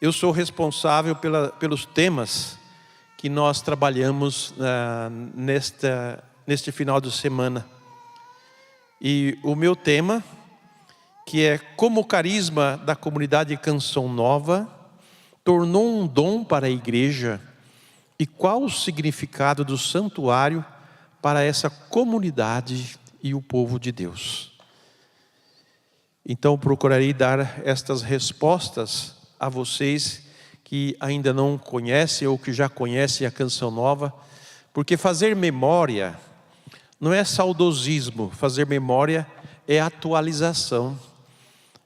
Eu sou responsável pelos temas que nós trabalhamos neste final de semana. E o meu tema, que é como o carisma da comunidade Canção Nova tornou um dom para a igreja e qual o significado do santuário para essa comunidade e o povo de Deus. Então procurarei dar estas respostas a vocês que ainda não conhecem ou que já conhecem a Canção Nova, porque fazer memória não é saudosismo, fazer memória é atualização,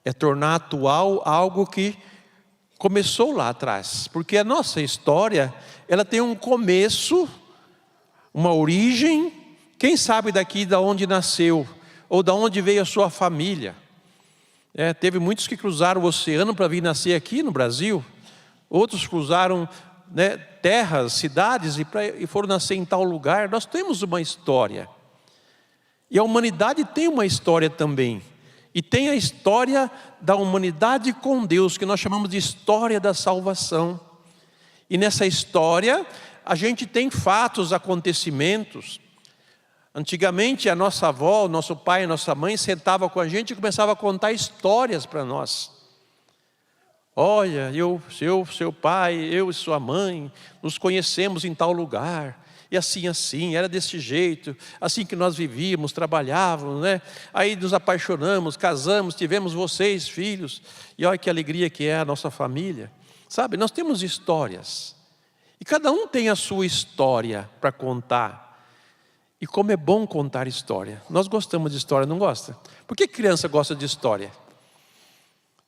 é tornar atual algo que começou lá atrás, porque a nossa história, ela tem um começo, uma origem, quem sabe daqui de onde nasceu, ou de onde veio a sua família. Teve muitos que cruzaram o oceano para vir nascer aqui no Brasil, outros cruzaram terras, cidades e foram nascer em tal lugar. Nós temos uma história, e a humanidade tem uma história também. E tem a história da humanidade com Deus, que nós chamamos de história da salvação. E nessa história, a gente tem fatos, acontecimentos. Antigamente, a nossa avó, o nosso pai, a nossa mãe sentava com a gente e começava a contar histórias para nós. Olha, seu pai, eu e sua mãe, nos conhecemos em tal lugar. E assim, era desse jeito, assim que nós vivíamos, trabalhávamos, Aí nos apaixonamos, casamos, tivemos vocês, filhos, e olha que alegria que é a nossa família. Sabe, nós temos histórias, e cada um tem a sua história para contar. E como é bom contar história. Nós gostamos de história, não gosta? Por que criança gosta de história?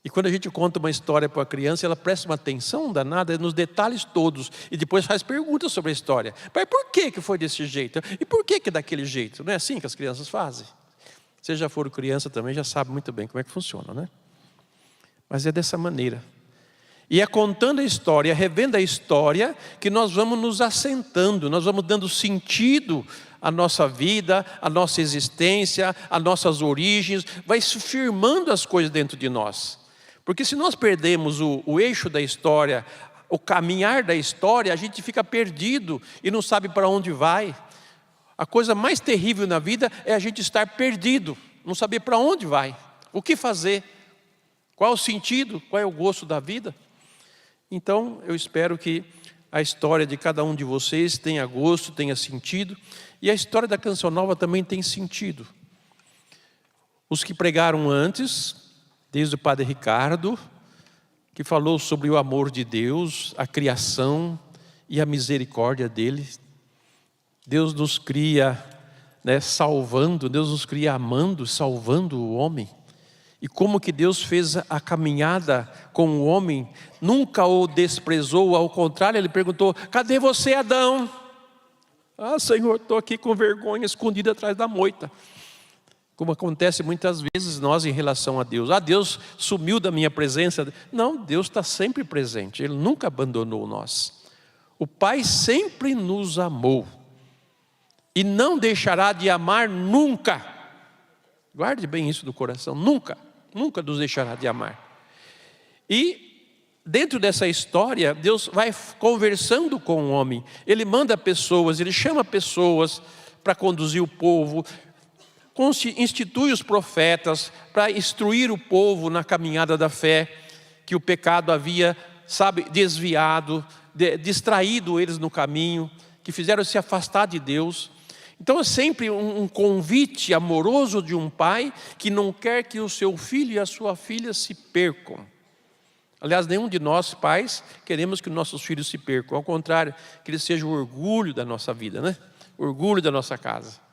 E quando a gente conta uma história para a criança, ela presta uma atenção danada nos detalhes todos. E depois faz perguntas sobre a história. Mas por que foi desse jeito? E por que daquele jeito? Não é assim que as crianças fazem? Vocês já foram criança também, já sabem muito bem como é que funciona, né? Mas é dessa maneira. E é contando a história, revendo a história, que nós vamos nos assentando, nós vamos dando sentido à nossa vida, à nossa existência, às nossas origens, vai se firmando as coisas dentro de nós. Porque se nós perdemos o eixo da história, o caminhar da história, a gente fica perdido e não sabe para onde vai. A coisa mais terrível na vida é a gente estar perdido, não saber para onde vai, o que fazer, qual o sentido, qual é o gosto da vida. Então eu espero que a história de cada um de vocês tenha gosto, tenha sentido, e a história da Canção Nova também tem sentido. Os que pregaram antes, desde o Padre Ricardo, que falou sobre o amor de Deus, a criação e a misericórdia dele. Deus nos cria salvando, Deus nos cria amando, salvando o homem. E como que Deus fez a caminhada com o homem, nunca o desprezou, ao contrário, Ele perguntou: cadê você, Adão? Ah, Senhor, estou aqui com vergonha, escondido atrás da moita. Como acontece muitas vezes nós em relação a Deus. Deus sumiu da minha presença. Não, Deus está sempre presente, Ele nunca abandonou nós. O Pai sempre nos amou e não deixará de amar nunca. Guarde bem isso do coração, nunca nos deixará de amar. E dentro dessa história, Deus vai conversando com o homem. Ele manda pessoas, Ele chama pessoas para conduzir o povo, institui os profetas para instruir o povo na caminhada da fé, que o pecado havia, desviado, distraído eles no caminho, que fizeram se afastar de Deus. Então é sempre um convite amoroso de um pai que não quer que o seu filho e a sua filha se percam. Aliás, nenhum de nós pais queremos que nossos filhos se percam. Ao contrário, que eles sejam o orgulho da nossa vida, O orgulho da nossa casa.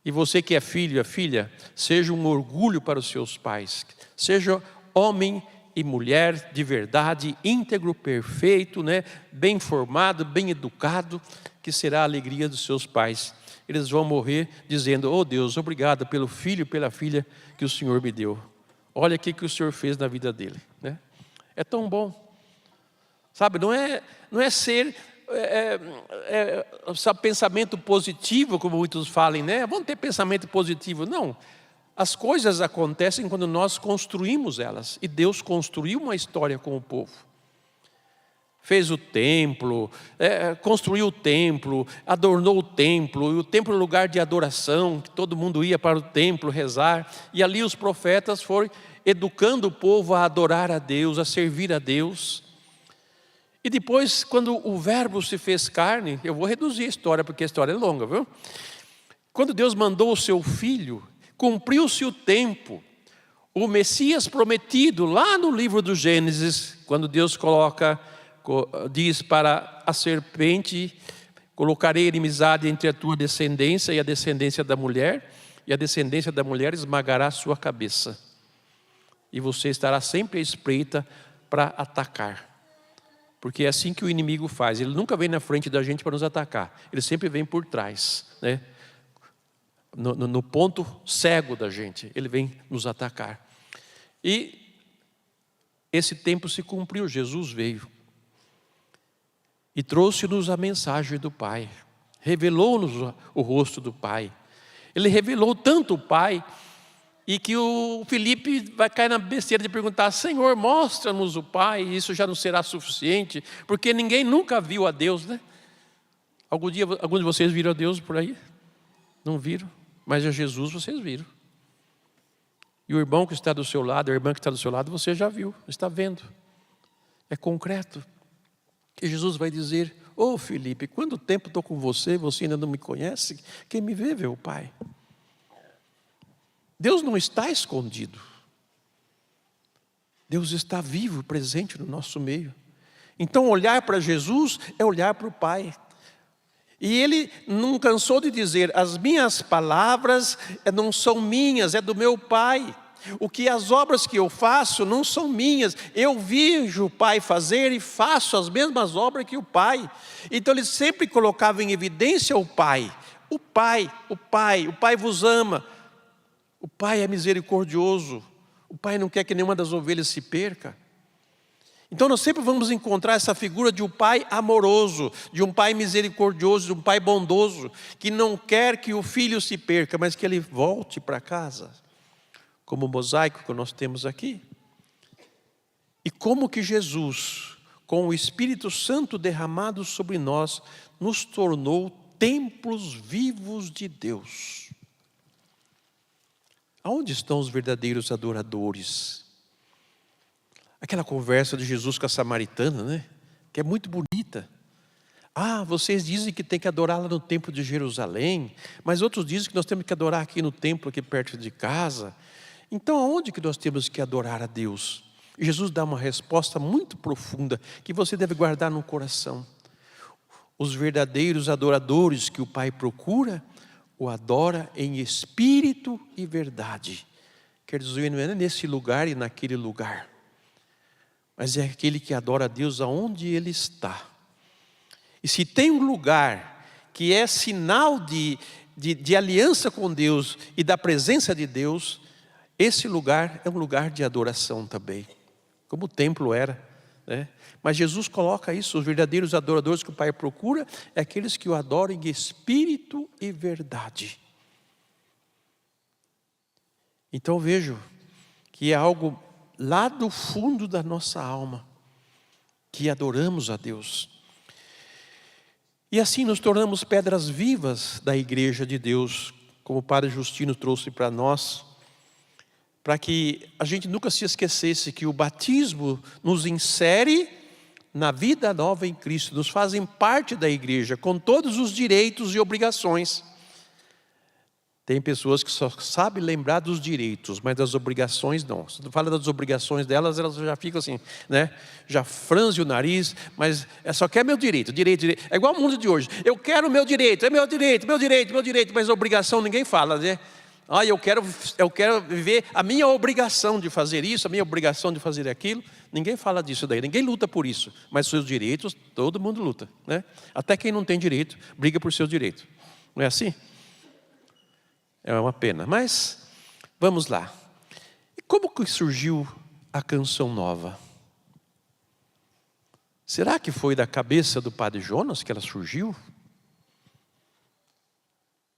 E você que é filho e filha, seja um orgulho para os seus pais. Seja homem e mulher de verdade, íntegro, perfeito, bem formado, bem educado, que será a alegria dos seus pais. Eles vão morrer dizendo: oh Deus, obrigado pelo filho e pela filha que o Senhor me deu. Olha o que o Senhor fez na vida dele. É tão bom. Não é ser... pensamento positivo, como muitos falam, vamos ter pensamento positivo. Não, as coisas acontecem quando nós construímos elas, e Deus construiu uma história com o povo. fez o templo, construiu o templo, adornou o templo, e o templo é um lugar de adoração, que todo mundo ia para o templo rezar, e ali os profetas foram educando o povo a adorar a Deus, a servir a Deus. E depois, quando o verbo se fez carne, eu vou reduzir a história, porque a história é longa, viu? Quando Deus mandou o seu Filho, cumpriu-se o tempo, o Messias prometido, lá no livro do Gênesis, quando Deus diz para a serpente: colocarei inimizade entre a tua descendência e a descendência da mulher, e a descendência da mulher esmagará a sua cabeça, e você estará sempre à espreita para atacar. Porque é assim que o inimigo faz, ele nunca vem na frente da gente para nos atacar, ele sempre vem por trás, né? No ponto cego da gente, ele vem nos atacar. E esse tempo se cumpriu, Jesus veio e trouxe-nos a mensagem do Pai, revelou-nos o rosto do Pai. Ele revelou tanto o Pai, e que o Felipe vai cair na besteira de perguntar: Senhor, mostra-nos o Pai. Isso já não será suficiente, porque ninguém nunca viu a Deus, né? Algum dia, alguns de vocês viram a Deus por aí? Não viram? Mas a Jesus vocês viram. E o irmão que está do seu lado, a irmã que está do seu lado, você já viu, está vendo. É concreto. Que Jesus vai dizer: ô Felipe, quanto tempo estou com você, você ainda não me conhece? Quem me vê o Pai. Deus não está escondido. Deus está vivo, presente no nosso meio. Então olhar para Jesus é olhar para o Pai. E ele não cansou de dizer: as minhas palavras não são minhas, é do meu Pai. As obras que eu faço não são minhas, eu vejo o Pai fazer e faço as mesmas obras que o Pai. Então ele sempre colocava em evidência o Pai. O Pai vos ama. O Pai é misericordioso. O Pai não quer que nenhuma das ovelhas se perca. Então nós sempre vamos encontrar essa figura de um Pai amoroso, de um Pai misericordioso, de um Pai bondoso, que não quer que o filho se perca, mas que ele volte para casa, como o mosaico que nós temos aqui. E como que Jesus, com o Espírito Santo derramado sobre nós, nos tornou templos vivos de Deus. Aonde estão os verdadeiros adoradores? Aquela conversa de Jesus com a samaritana, né? Que é muito bonita. Vocês dizem que tem que adorar lá no templo de Jerusalém, mas outros dizem que nós temos que adorar aqui no templo, aqui perto de casa. Então aonde que nós temos que adorar a Deus? E Jesus dá uma resposta muito profunda, que você deve guardar no coração. Os verdadeiros adoradores que o Pai procura, o adora em espírito e verdade. Quer dizer, não é nesse lugar e naquele lugar, mas é aquele que adora a Deus aonde Ele está. E se tem um lugar que é sinal de aliança com Deus e da presença de Deus, esse lugar é um lugar de adoração também, como o templo era, né? Mas Jesus coloca isso: os verdadeiros adoradores que o Pai procura é aqueles que o adoram em espírito e verdade. Então vejo que é algo lá do fundo da nossa alma, que adoramos a Deus. E assim nos tornamos pedras vivas da igreja de Deus, como o Padre Justino trouxe para nós, para que a gente nunca se esquecesse que o batismo nos insere na vida nova em Cristo, nos fazem parte da igreja, com todos os direitos e obrigações. Tem pessoas que só sabem lembrar dos direitos, mas das obrigações não. Se tu fala das obrigações delas, elas já ficam assim, né? Já franze o nariz, mas só quer meu direito. É igual ao mundo de hoje: eu quero meu direito, é meu direito, mas obrigação ninguém fala, né? Eu quero viver a minha obrigação de fazer isso, a minha obrigação de fazer aquilo. Ninguém fala disso daí, ninguém luta por isso. Mas seus direitos, todo mundo luta, né? Até quem não tem direito, briga por seu direito. Não é assim? É uma pena, mas vamos lá. E como que surgiu a Canção Nova? Será que foi da cabeça do Padre Jonas que ela surgiu?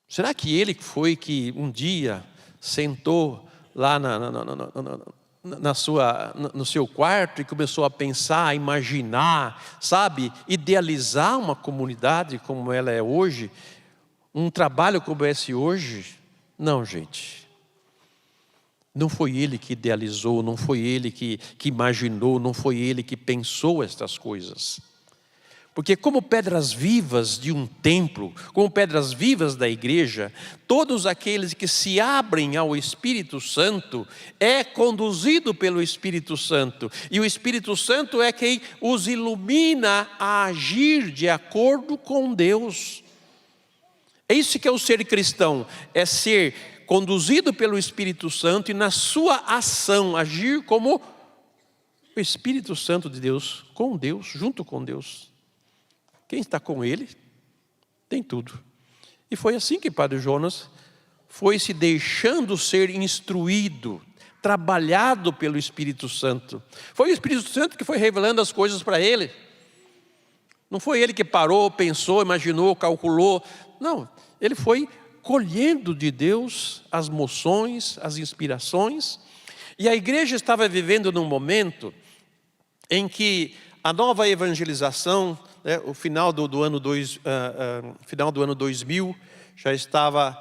Será que ele foi que um dia sentou lá no seu quarto e começou a pensar, a imaginar, sabe, idealizar uma comunidade como ela é hoje, um trabalho como esse hoje. Não, gente. Não foi ele que idealizou, não foi ele que imaginou, não foi ele que pensou estas coisas. Porque como pedras vivas de um templo, como pedras vivas da igreja, todos aqueles que se abrem ao Espírito Santo é conduzido pelo Espírito Santo. E o Espírito Santo é quem os ilumina a agir de acordo com Deus. É isso que é o ser cristão, é ser conduzido pelo Espírito Santo e na sua ação agir como o Espírito Santo de Deus, com Deus, junto com Deus. Quem está com ele tem tudo. E foi assim que Padre Jonas foi se deixando ser instruído, trabalhado pelo Espírito Santo. Foi o Espírito Santo que foi revelando as coisas para ele. Não foi ele que parou, pensou, imaginou, calculou. Não, ele foi colhendo de Deus as moções, as inspirações. E a igreja estava vivendo num momento em que a nova evangelização, o final do ano 2000, já estava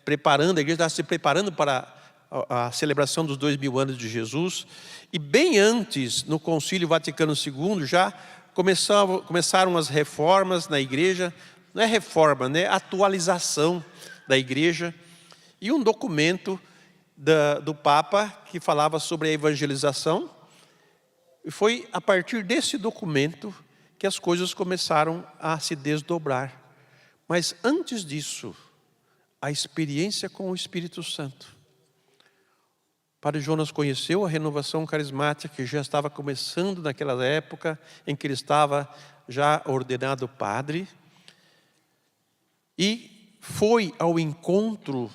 preparando, a igreja estava se preparando para a celebração dos 2000 anos de Jesus. E bem antes, no Concílio Vaticano II, já começaram as reformas na igreja. Não é reforma, né? Atualização da igreja. E um documento do Papa que falava sobre a evangelização. E foi a partir desse documento que as coisas começaram a se desdobrar. Mas antes disso, a experiência com o Espírito Santo. Padre Jonas conheceu a renovação carismática que já estava começando naquela época em que ele estava já ordenado padre. E foi ao encontro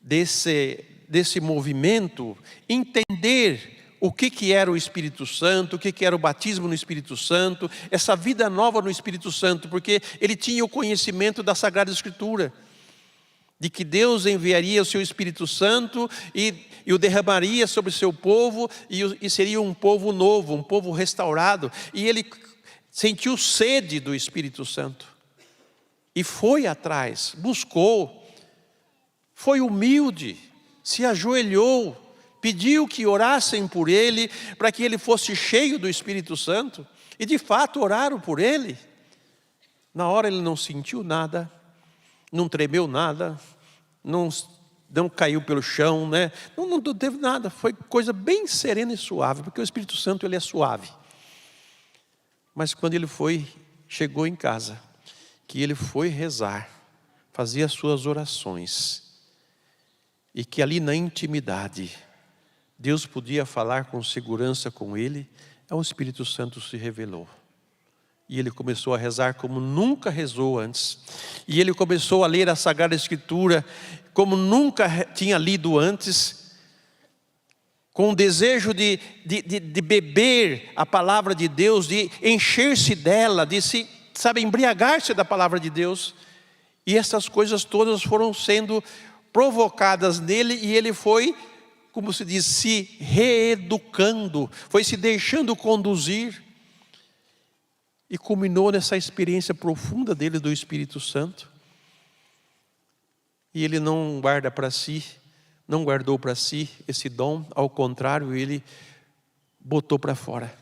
desse movimento entender o que era o Espírito Santo, o que era o batismo no Espírito Santo, essa vida nova no Espírito Santo, porque ele tinha o conhecimento da Sagrada Escritura, de que Deus enviaria o seu Espírito Santo e o derramaria sobre o seu povo, e seria um povo novo, um povo restaurado. E ele sentiu sede do Espírito Santo, e foi atrás, buscou, foi humilde, se ajoelhou, pediu que orassem por ele, para que ele fosse cheio do Espírito Santo, e de fato oraram por ele. Na hora ele não sentiu nada, não tremeu nada, não caiu pelo chão, né? Não teve nada, foi coisa bem serena e suave, porque o Espírito Santo ele é suave. Mas quando ele chegou em casa, que ele foi rezar, fazer as suas orações, e que ali na intimidade, Deus podia falar com segurança com ele, o Espírito Santo se revelou. E ele começou a rezar como nunca rezou antes. E ele começou a ler a Sagrada Escritura como nunca tinha lido antes, com o desejo de beber a palavra de Deus, de encher-se dela, de embriagar-se da palavra de Deus. E essas coisas todas foram sendo provocadas nele, e ele foi, como se diz, se reeducando, foi se deixando conduzir, e culminou nessa experiência profunda dele do Espírito Santo. E ele não guardou para si esse dom, ao contrário, ele botou para fora.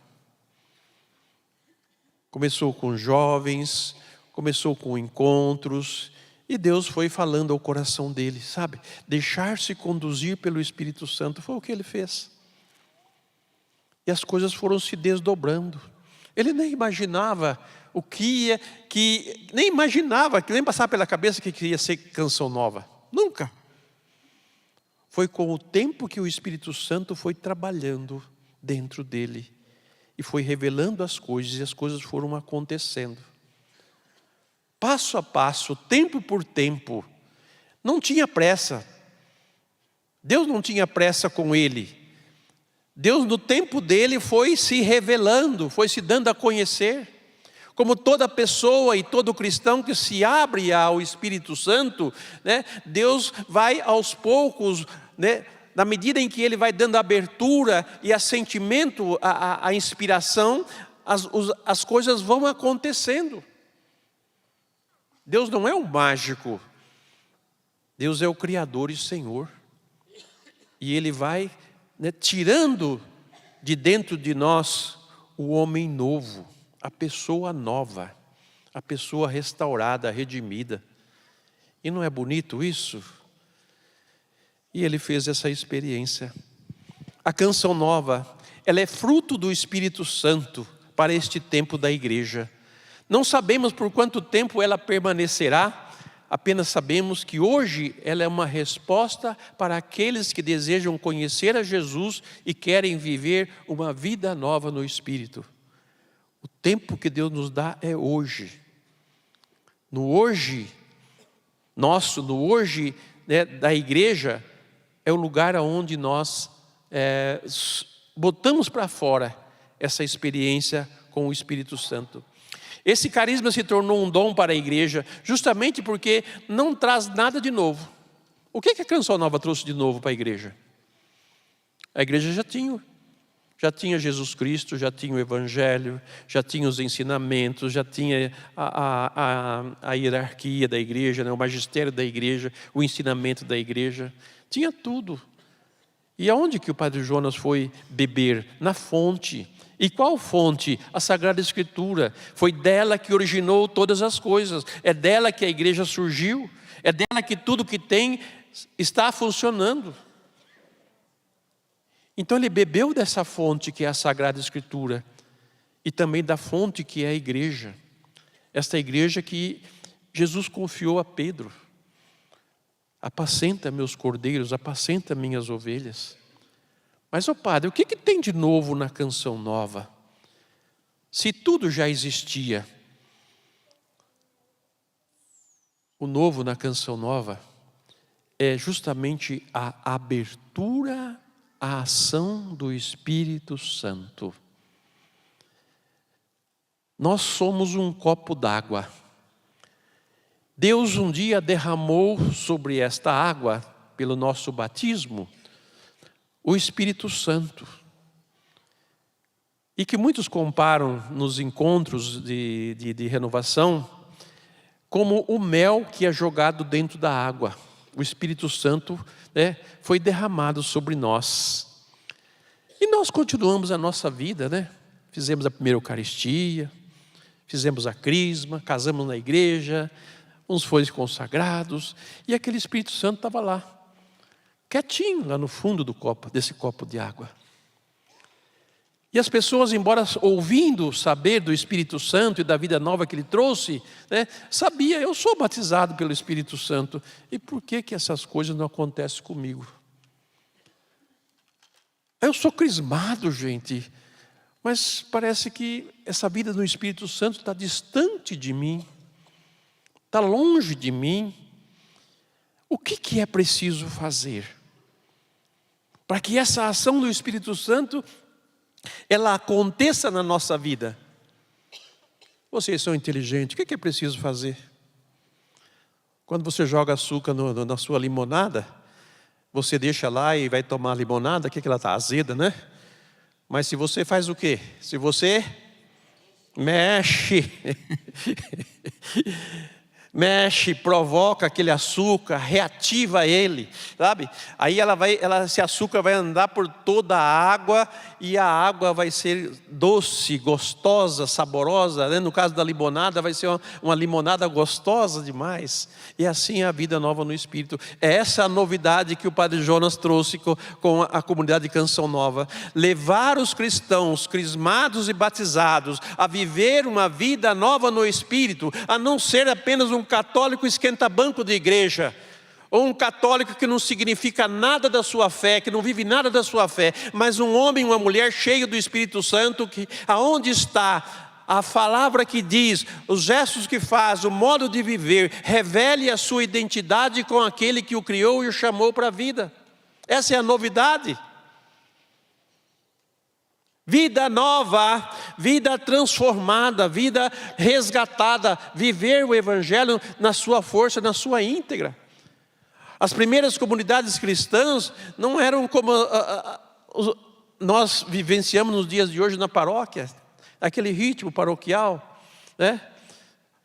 Começou com jovens, começou com encontros, e Deus foi falando ao coração dele, sabe? Deixar-se conduzir pelo Espírito Santo foi o que ele fez. E as coisas foram se desdobrando. Ele nem imaginava nem passava pela cabeça que queria ser canção nova. Nunca. Foi com o tempo que o Espírito Santo foi trabalhando dentro dele e foi revelando as coisas, e as coisas foram acontecendo. Passo a passo, tempo por tempo. Não tinha pressa. Deus não tinha pressa com ele. Deus, no tempo dele, foi se revelando, foi se dando a conhecer. Como toda pessoa e todo cristão que se abre ao Espírito Santo, né, Deus vai aos poucos, né, na medida em que ele vai dando abertura e assentimento à inspiração, as coisas vão acontecendo. Deus não é um mágico. Deus é o Criador e Senhor. E Ele vai, né, tirando de dentro de nós o homem novo, a pessoa nova, a pessoa restaurada, redimida. E não é bonito isso? E ele fez essa experiência. A canção nova, ela é fruto do Espírito Santo para este tempo da igreja. Não sabemos por quanto tempo ela permanecerá, apenas sabemos que hoje ela é uma resposta para aqueles que desejam conhecer a Jesus e querem viver uma vida nova no Espírito. O tempo que Deus nos dá é hoje. No hoje nosso, no hoje, né, da igreja, é o lugar onde nós botamos para fora essa experiência com o Espírito Santo. Esse carisma se tornou um dom para a igreja, justamente porque não traz nada de novo. O que a canção nova trouxe de novo para a igreja? A igreja já tinha Jesus Cristo, já tinha o Evangelho, já tinha os ensinamentos, já tinha a hierarquia da igreja, né, o magistério da igreja, o ensinamento da igreja, tinha tudo. E aonde que o Padre Jonas foi beber? Na fonte. E qual fonte? A Sagrada Escritura. Foi dela que originou todas as coisas. É dela que a igreja surgiu. É dela que tudo que tem está funcionando. Então ele bebeu dessa fonte que é a Sagrada Escritura. E também da fonte que é a igreja. Esta igreja que Jesus confiou a Pedro. Apacenta meus cordeiros, apacenta minhas ovelhas. Mas, padre, o que tem de novo na canção nova? Se tudo já existia, o novo na canção nova é justamente a abertura à ação do Espírito Santo. Nós somos um copo d'água. Deus um dia derramou sobre esta água, pelo nosso batismo, o Espírito Santo. E que muitos comparam nos encontros de renovação como o mel que é jogado dentro da água. O Espírito Santo, né, foi derramado sobre nós. E nós continuamos a nossa vida, né? Fizemos a primeira Eucaristia, fizemos a crisma, casamos na igreja, uns foram consagrados, e aquele Espírito Santo estava lá, quietinho lá no fundo do copo, desse copo de água. E as pessoas, embora ouvindo saber do Espírito Santo e da vida nova que ele trouxe, né, sabia, eu sou batizado pelo Espírito Santo. E por que essas coisas não acontecem comigo? Eu sou crismado, gente, mas parece que essa vida no Espírito Santo está distante de mim, está longe de mim. O que é preciso fazer para que essa ação do Espírito Santo ela aconteça na nossa vida? Vocês são inteligentes, o que é preciso fazer? Quando você joga açúcar na sua limonada, você deixa lá e vai tomar a limonada, que ela está azeda, né? Mas se você faz o quê? Se você mexe, provoca aquele açúcar, reativa ele, sabe? Aí esse açúcar vai andar por toda a água e a água vai ser doce, gostosa, saborosa, né? No caso da limonada vai ser uma limonada gostosa demais. E assim é a vida nova no Espírito. É essa a novidade que o Padre Jonas trouxe com a comunidade de Canção Nova. Levar os cristãos crismados e batizados a viver uma vida nova no Espírito, a não ser apenas um católico esquenta-banco de igreja, ou um católico que não significa nada da sua fé, que não vive nada da sua fé, mas um homem, uma mulher cheio do Espírito Santo, que aonde está a palavra que diz, os gestos que faz, o modo de viver, revele a sua identidade com aquele que o criou e o chamou para a vida. Essa é a novidade. Vida nova, vida transformada, vida resgatada, viver o Evangelho na sua força, na sua íntegra. As primeiras comunidades cristãs não eram como nós vivenciamos nos dias de hoje na paróquia, aquele ritmo paroquial, né?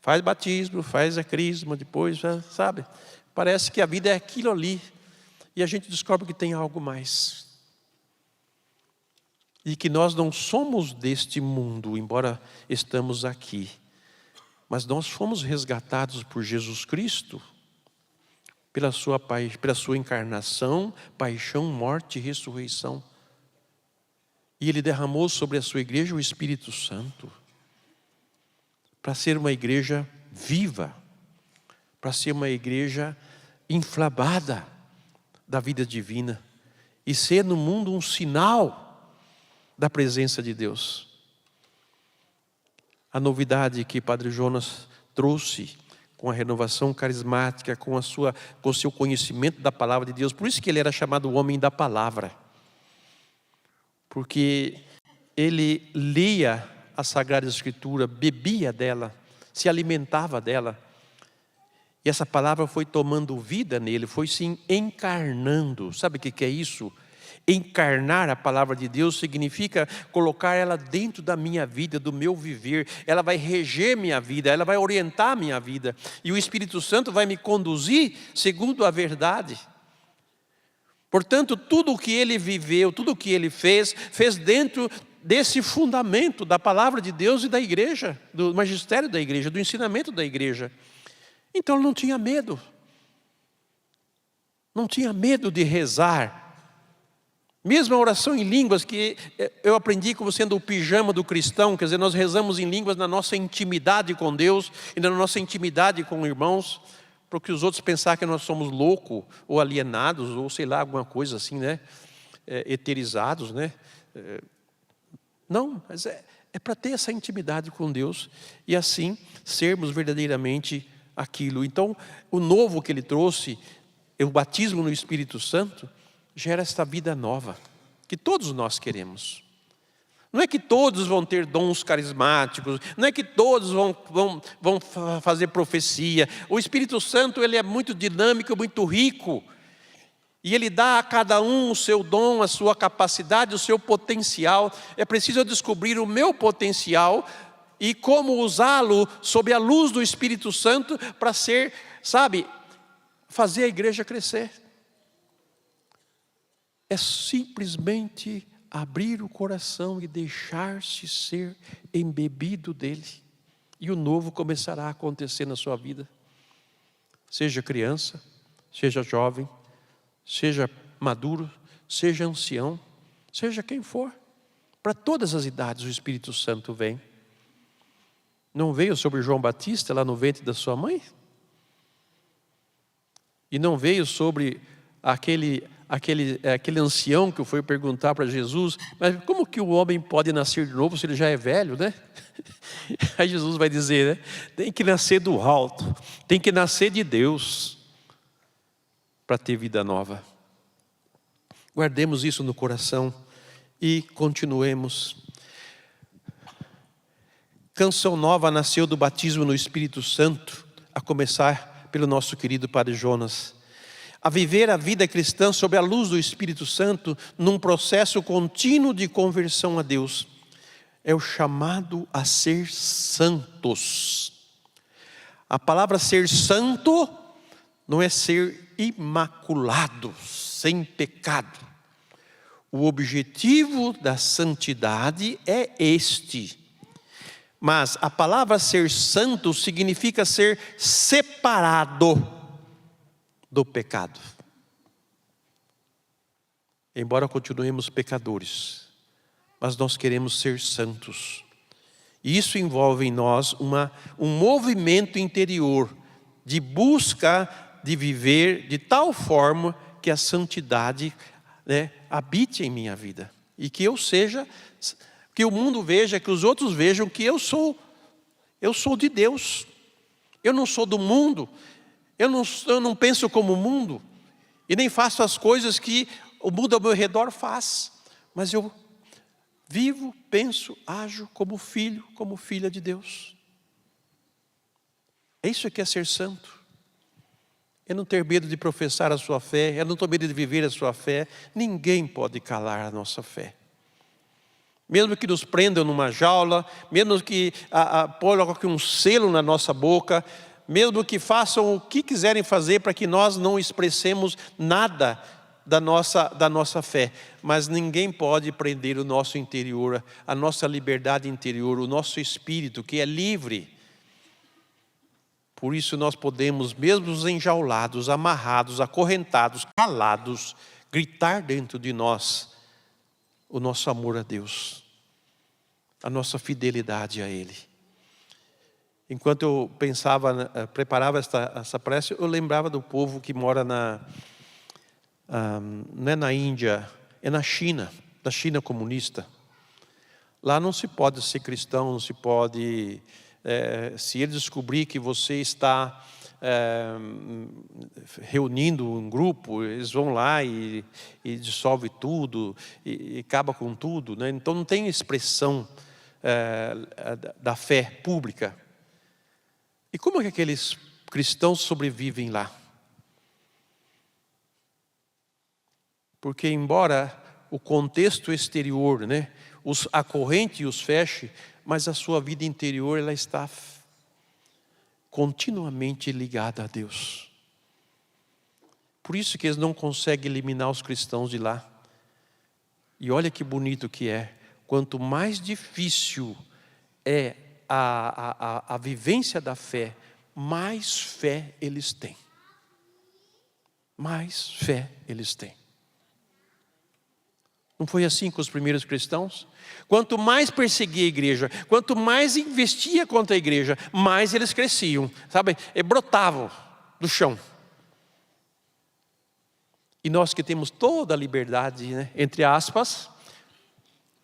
Faz batismo, faz a crisma, depois, sabe? Parece que a vida é aquilo ali. E a gente descobre que tem algo mais. E que nós não somos deste mundo, embora estamos aqui. Mas nós fomos resgatados por Jesus Cristo, pela sua encarnação, paixão, morte e ressurreição. E Ele derramou sobre a sua igreja o Espírito Santo, para ser uma igreja viva, para ser uma igreja inflamada da vida divina, e ser no mundo um sinal da presença de Deus. A novidade que Padre Jonas trouxe, com a renovação carismática, com o seu conhecimento da palavra de Deus. Por isso que ele era chamado o homem da palavra. Porque ele lia a Sagrada Escritura, bebia dela, se alimentava dela. E essa palavra foi tomando vida nele, foi se encarnando. Sabe o que é isso? Encarnar a palavra de Deus significa colocar ela dentro da minha vida, do meu viver. Ela vai reger minha vida, ela vai orientar minha vida. E o Espírito Santo vai me conduzir segundo a verdade. Portanto, tudo o que ele viveu, tudo o que ele fez dentro desse fundamento da palavra de Deus e da igreja, do magistério da igreja, do ensinamento da igreja. Então ele não tinha medo. Não tinha medo de rezar. Mesmo a oração em línguas, que eu aprendi como sendo o pijama do cristão, quer dizer, nós rezamos em línguas na nossa intimidade com Deus e na nossa intimidade com irmãos, porque os outros pensar que nós somos loucos ou alienados, ou sei lá, alguma coisa assim, né? Eterizados, né? Não, mas é para ter essa intimidade com Deus e assim sermos verdadeiramente aquilo. Então, o novo que ele trouxe, o batismo no Espírito Santo, gera esta vida nova, que todos nós queremos. Não é que todos vão ter dons carismáticos, não é que todos vão fazer profecia. O Espírito Santo, ele é muito dinâmico, muito rico. E ele dá a cada um o seu dom, a sua capacidade, o seu potencial. É preciso eu descobrir o meu potencial e como usá-lo sob a luz do Espírito Santo para ser, sabe, fazer a igreja crescer. É simplesmente abrir o coração e deixar-se ser embebido dele. E o novo começará a acontecer na sua vida. Seja criança, seja jovem, seja maduro, seja ancião, seja quem for. Para todas as idades o Espírito Santo vem. Não veio sobre João Batista lá no ventre da sua mãe? E não veio sobre aquele ancião que foi perguntar para Jesus, mas como que o homem pode nascer de novo se ele já é velho, né? Aí Jesus vai dizer, né? Tem que nascer do alto, tem que nascer de Deus para ter vida nova. Guardemos isso no coração e continuemos. Canção nova nasceu do batismo no Espírito Santo, a começar pelo nosso querido Padre Jonas. A viver a vida cristã sob a luz do Espírito Santo, num processo contínuo de conversão a Deus. É o chamado a ser santos. A palavra ser santo não é ser imaculado, sem pecado. O objetivo da santidade é este. Mas a palavra ser santo significa ser separado do pecado. Embora continuemos pecadores, mas nós queremos ser santos. E isso envolve em nós um movimento interior de busca de viver de tal forma que a santidade, né, habite em minha vida. E que eu seja, que o mundo veja, que os outros vejam que eu sou de Deus. Eu não sou do mundo. Eu não penso como o mundo, e nem faço as coisas que o mundo ao meu redor faz, mas eu vivo, penso, ajo como filho, como filha de Deus. É isso que é ser santo. é não ter medo de professar a sua fé, é não ter medo de viver a sua fé. Ninguém pode calar a nossa fé. Mesmo que nos prendam numa jaula, mesmo que coloquem um selo na nossa boca, mesmo que façam o que quiserem fazer para que nós não expressemos nada da nossa fé, mas ninguém pode prender o nosso interior, a nossa liberdade interior, o nosso espírito que é livre. Por isso nós podemos, mesmo enjaulados, amarrados, acorrentados, calados, gritar dentro de nós o nosso amor a Deus, a nossa fidelidade a Ele. Enquanto eu pensava, preparava essa prece, eu lembrava do povo que mora não é na Índia, é na China, da China comunista. Lá não se pode ser cristão, não se pode... se ele descobrir que você está reunindo um grupo, eles vão lá e dissolve tudo, e acaba com tudo, né? Então não tem expressão da fé pública. E como é que aqueles cristãos sobrevivem lá? Porque embora o contexto exterior, né, os acorrente e os feche, mas a sua vida interior ela está continuamente ligada a Deus. Por isso que eles não conseguem eliminar os cristãos de lá. E olha que bonito que é. Quanto mais difícil é a vivência da fé, mais fé eles têm. Mais fé eles têm. Não foi assim com os primeiros cristãos? Quanto mais perseguia a igreja, quanto mais investia contra a igreja, mais eles cresciam, sabe? E brotavam do chão. E nós que temos toda a liberdade, né? Entre aspas,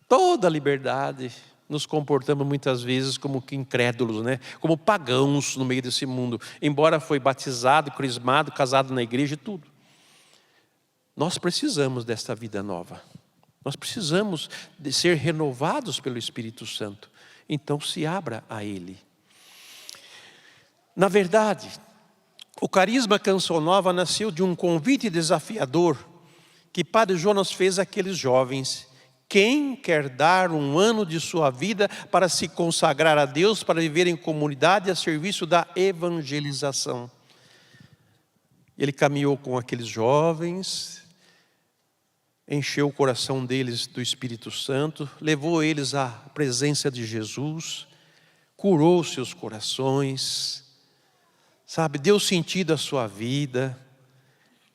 toda a liberdade, nos comportamos muitas vezes como incrédulos, né? Como pagãos no meio desse mundo. Embora foi batizado, crismado, casado na igreja e tudo. Nós precisamos desta vida nova. Nós precisamos de ser renovados pelo Espírito Santo. Então se abra a Ele. Na verdade, o carisma Canção Nova nasceu de um convite desafiador que Padre Jonas fez àqueles jovens. Quem quer dar um ano de sua vida para se consagrar a Deus, para viver em comunidade a serviço da evangelização? Ele caminhou com aqueles jovens, encheu o coração deles do Espírito Santo, levou eles à presença de Jesus, curou seus corações, sabe, deu sentido à sua vida.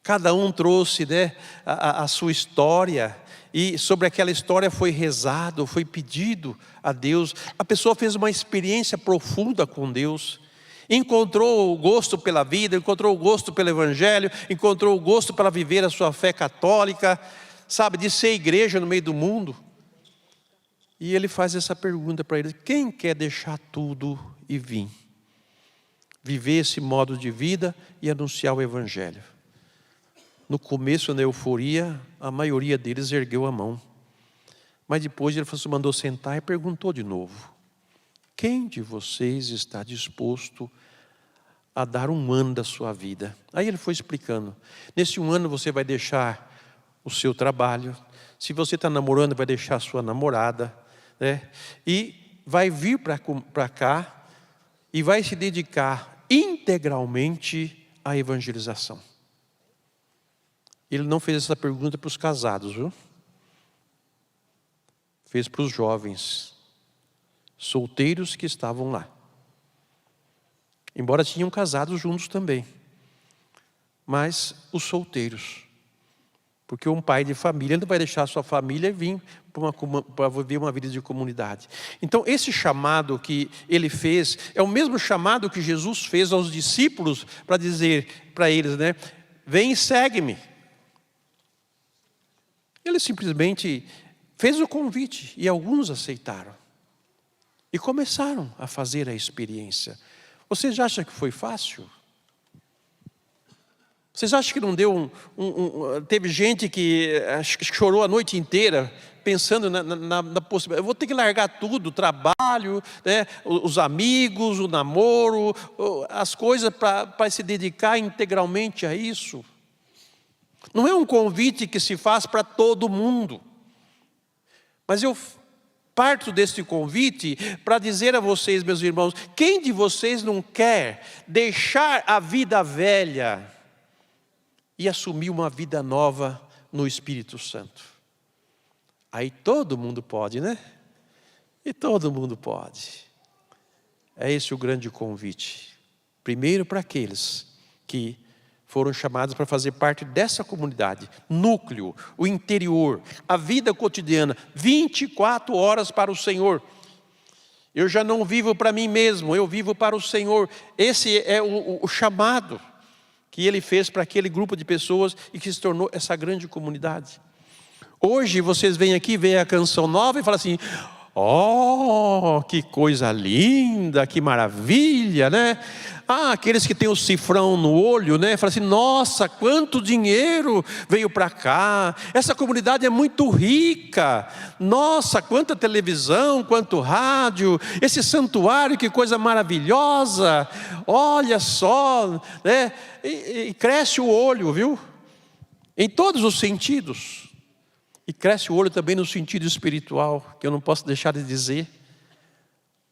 Cada um trouxe, né, a sua história, e sobre aquela história foi rezado, foi pedido a Deus. A pessoa fez uma experiência profunda com Deus, encontrou o gosto pela vida, encontrou o gosto pelo Evangelho, encontrou o gosto para viver a sua fé católica, sabe, de ser igreja no meio do mundo. E ele faz essa pergunta para eles: quem quer deixar tudo e vir? Viver esse modo de vida e anunciar o Evangelho. No começo, na euforia, a maioria deles ergueu a mão. Mas depois ele mandou sentar e perguntou de novo: quem de vocês está disposto a dar um ano da sua vida? Aí ele foi explicando: nesse um ano você vai deixar o seu trabalho, se você está namorando, vai deixar a sua namorada, né? E vai vir para cá e vai se dedicar integralmente à evangelização. Ele não fez essa pergunta para os casados, viu? Fez para os jovens, solteiros que estavam lá. Embora tinham casados juntos também, mas os solteiros. Porque um pai de família não vai deixar a sua família e vir para viver uma vida de comunidade. Então esse chamado que ele fez é o mesmo chamado que Jesus fez aos discípulos para dizer para eles, né? Vem e segue-me. Ele simplesmente fez o convite e alguns aceitaram. E começaram a fazer a experiência. Você já acha que foi fácil? Vocês acham que não deu teve gente que chorou a noite inteira pensando na possibilidade? Eu vou ter que largar tudo, o trabalho, né, os amigos, o namoro, as coisas para se dedicar integralmente a isso. Não é um convite que se faz para todo mundo. Mas eu parto deste convite para dizer a vocês, meus irmãos, quem de vocês não quer deixar a vida velha e assumir uma vida nova no Espírito Santo? Aí todo mundo pode, né? E todo mundo pode. É esse o grande convite. Primeiro para aqueles que foram chamados para fazer parte dessa comunidade, núcleo, o interior, a vida cotidiana, 24 horas para o Senhor. Eu já não vivo para mim mesmo, eu vivo para o Senhor. Esse é o chamado que Ele fez para aquele grupo de pessoas e que se tornou essa grande comunidade. Hoje vocês vêm aqui, veem a canção nova e falam assim: oh, que coisa linda, que maravilha, né? Ah, aqueles que têm o cifrão no olho, né? Falam assim: nossa, quanto dinheiro veio para cá, essa comunidade é muito rica, nossa, quanta televisão, quanto rádio, esse santuário, que coisa maravilhosa, olha só, né? E cresce o olho, viu? Em todos os sentidos. E cresce o olho também no sentido espiritual, que eu não posso deixar de dizer.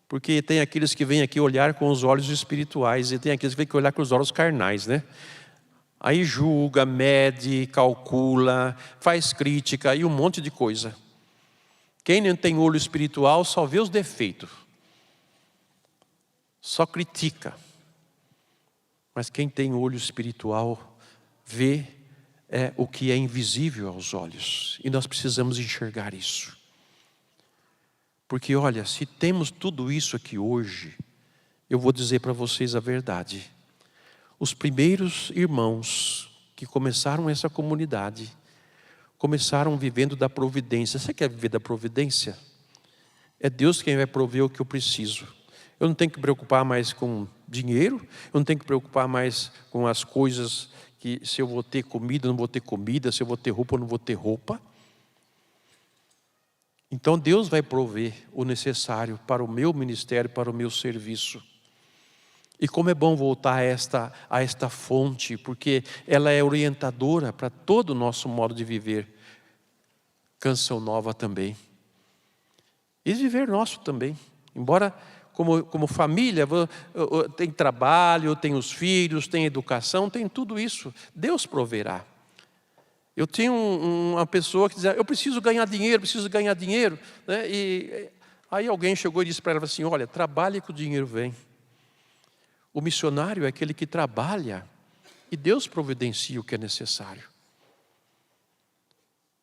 Porque tem aqueles que vêm aqui olhar com os olhos espirituais, e tem aqueles que vêm aqui olhar com os olhos carnais, né? Aí julga, mede, calcula, faz crítica e um monte de coisa. Quem não tem olho espiritual só vê os defeitos. Só critica. Mas quem tem olho espiritual vê o que é invisível aos olhos. E nós precisamos enxergar isso. Porque olha, se temos tudo isso aqui hoje, eu vou dizer para vocês a verdade. Os primeiros irmãos que começaram essa comunidade, começaram vivendo da providência. Você quer viver da providência? É Deus quem vai prover o que eu preciso. Eu não tenho que me preocupar mais com dinheiro, eu não tenho que me preocupar mais com as coisas que se eu vou ter comida, não vou ter comida, se eu vou ter roupa, não vou ter roupa. Então Deus vai prover o necessário para o meu ministério, para o meu serviço. E como é bom voltar a esta fonte, porque ela é orientadora para todo o nosso modo de viver. Canção nova também. E viver nosso também. Embora como família, tem trabalho, tem os filhos, tem educação, tem tudo isso. Deus proverá. Eu tinha uma pessoa que dizia: eu preciso ganhar dinheiro, né? E aí alguém chegou e disse para ela assim: olha, trabalhe que o dinheiro vem. O missionário é aquele que trabalha e Deus providencia o que é necessário.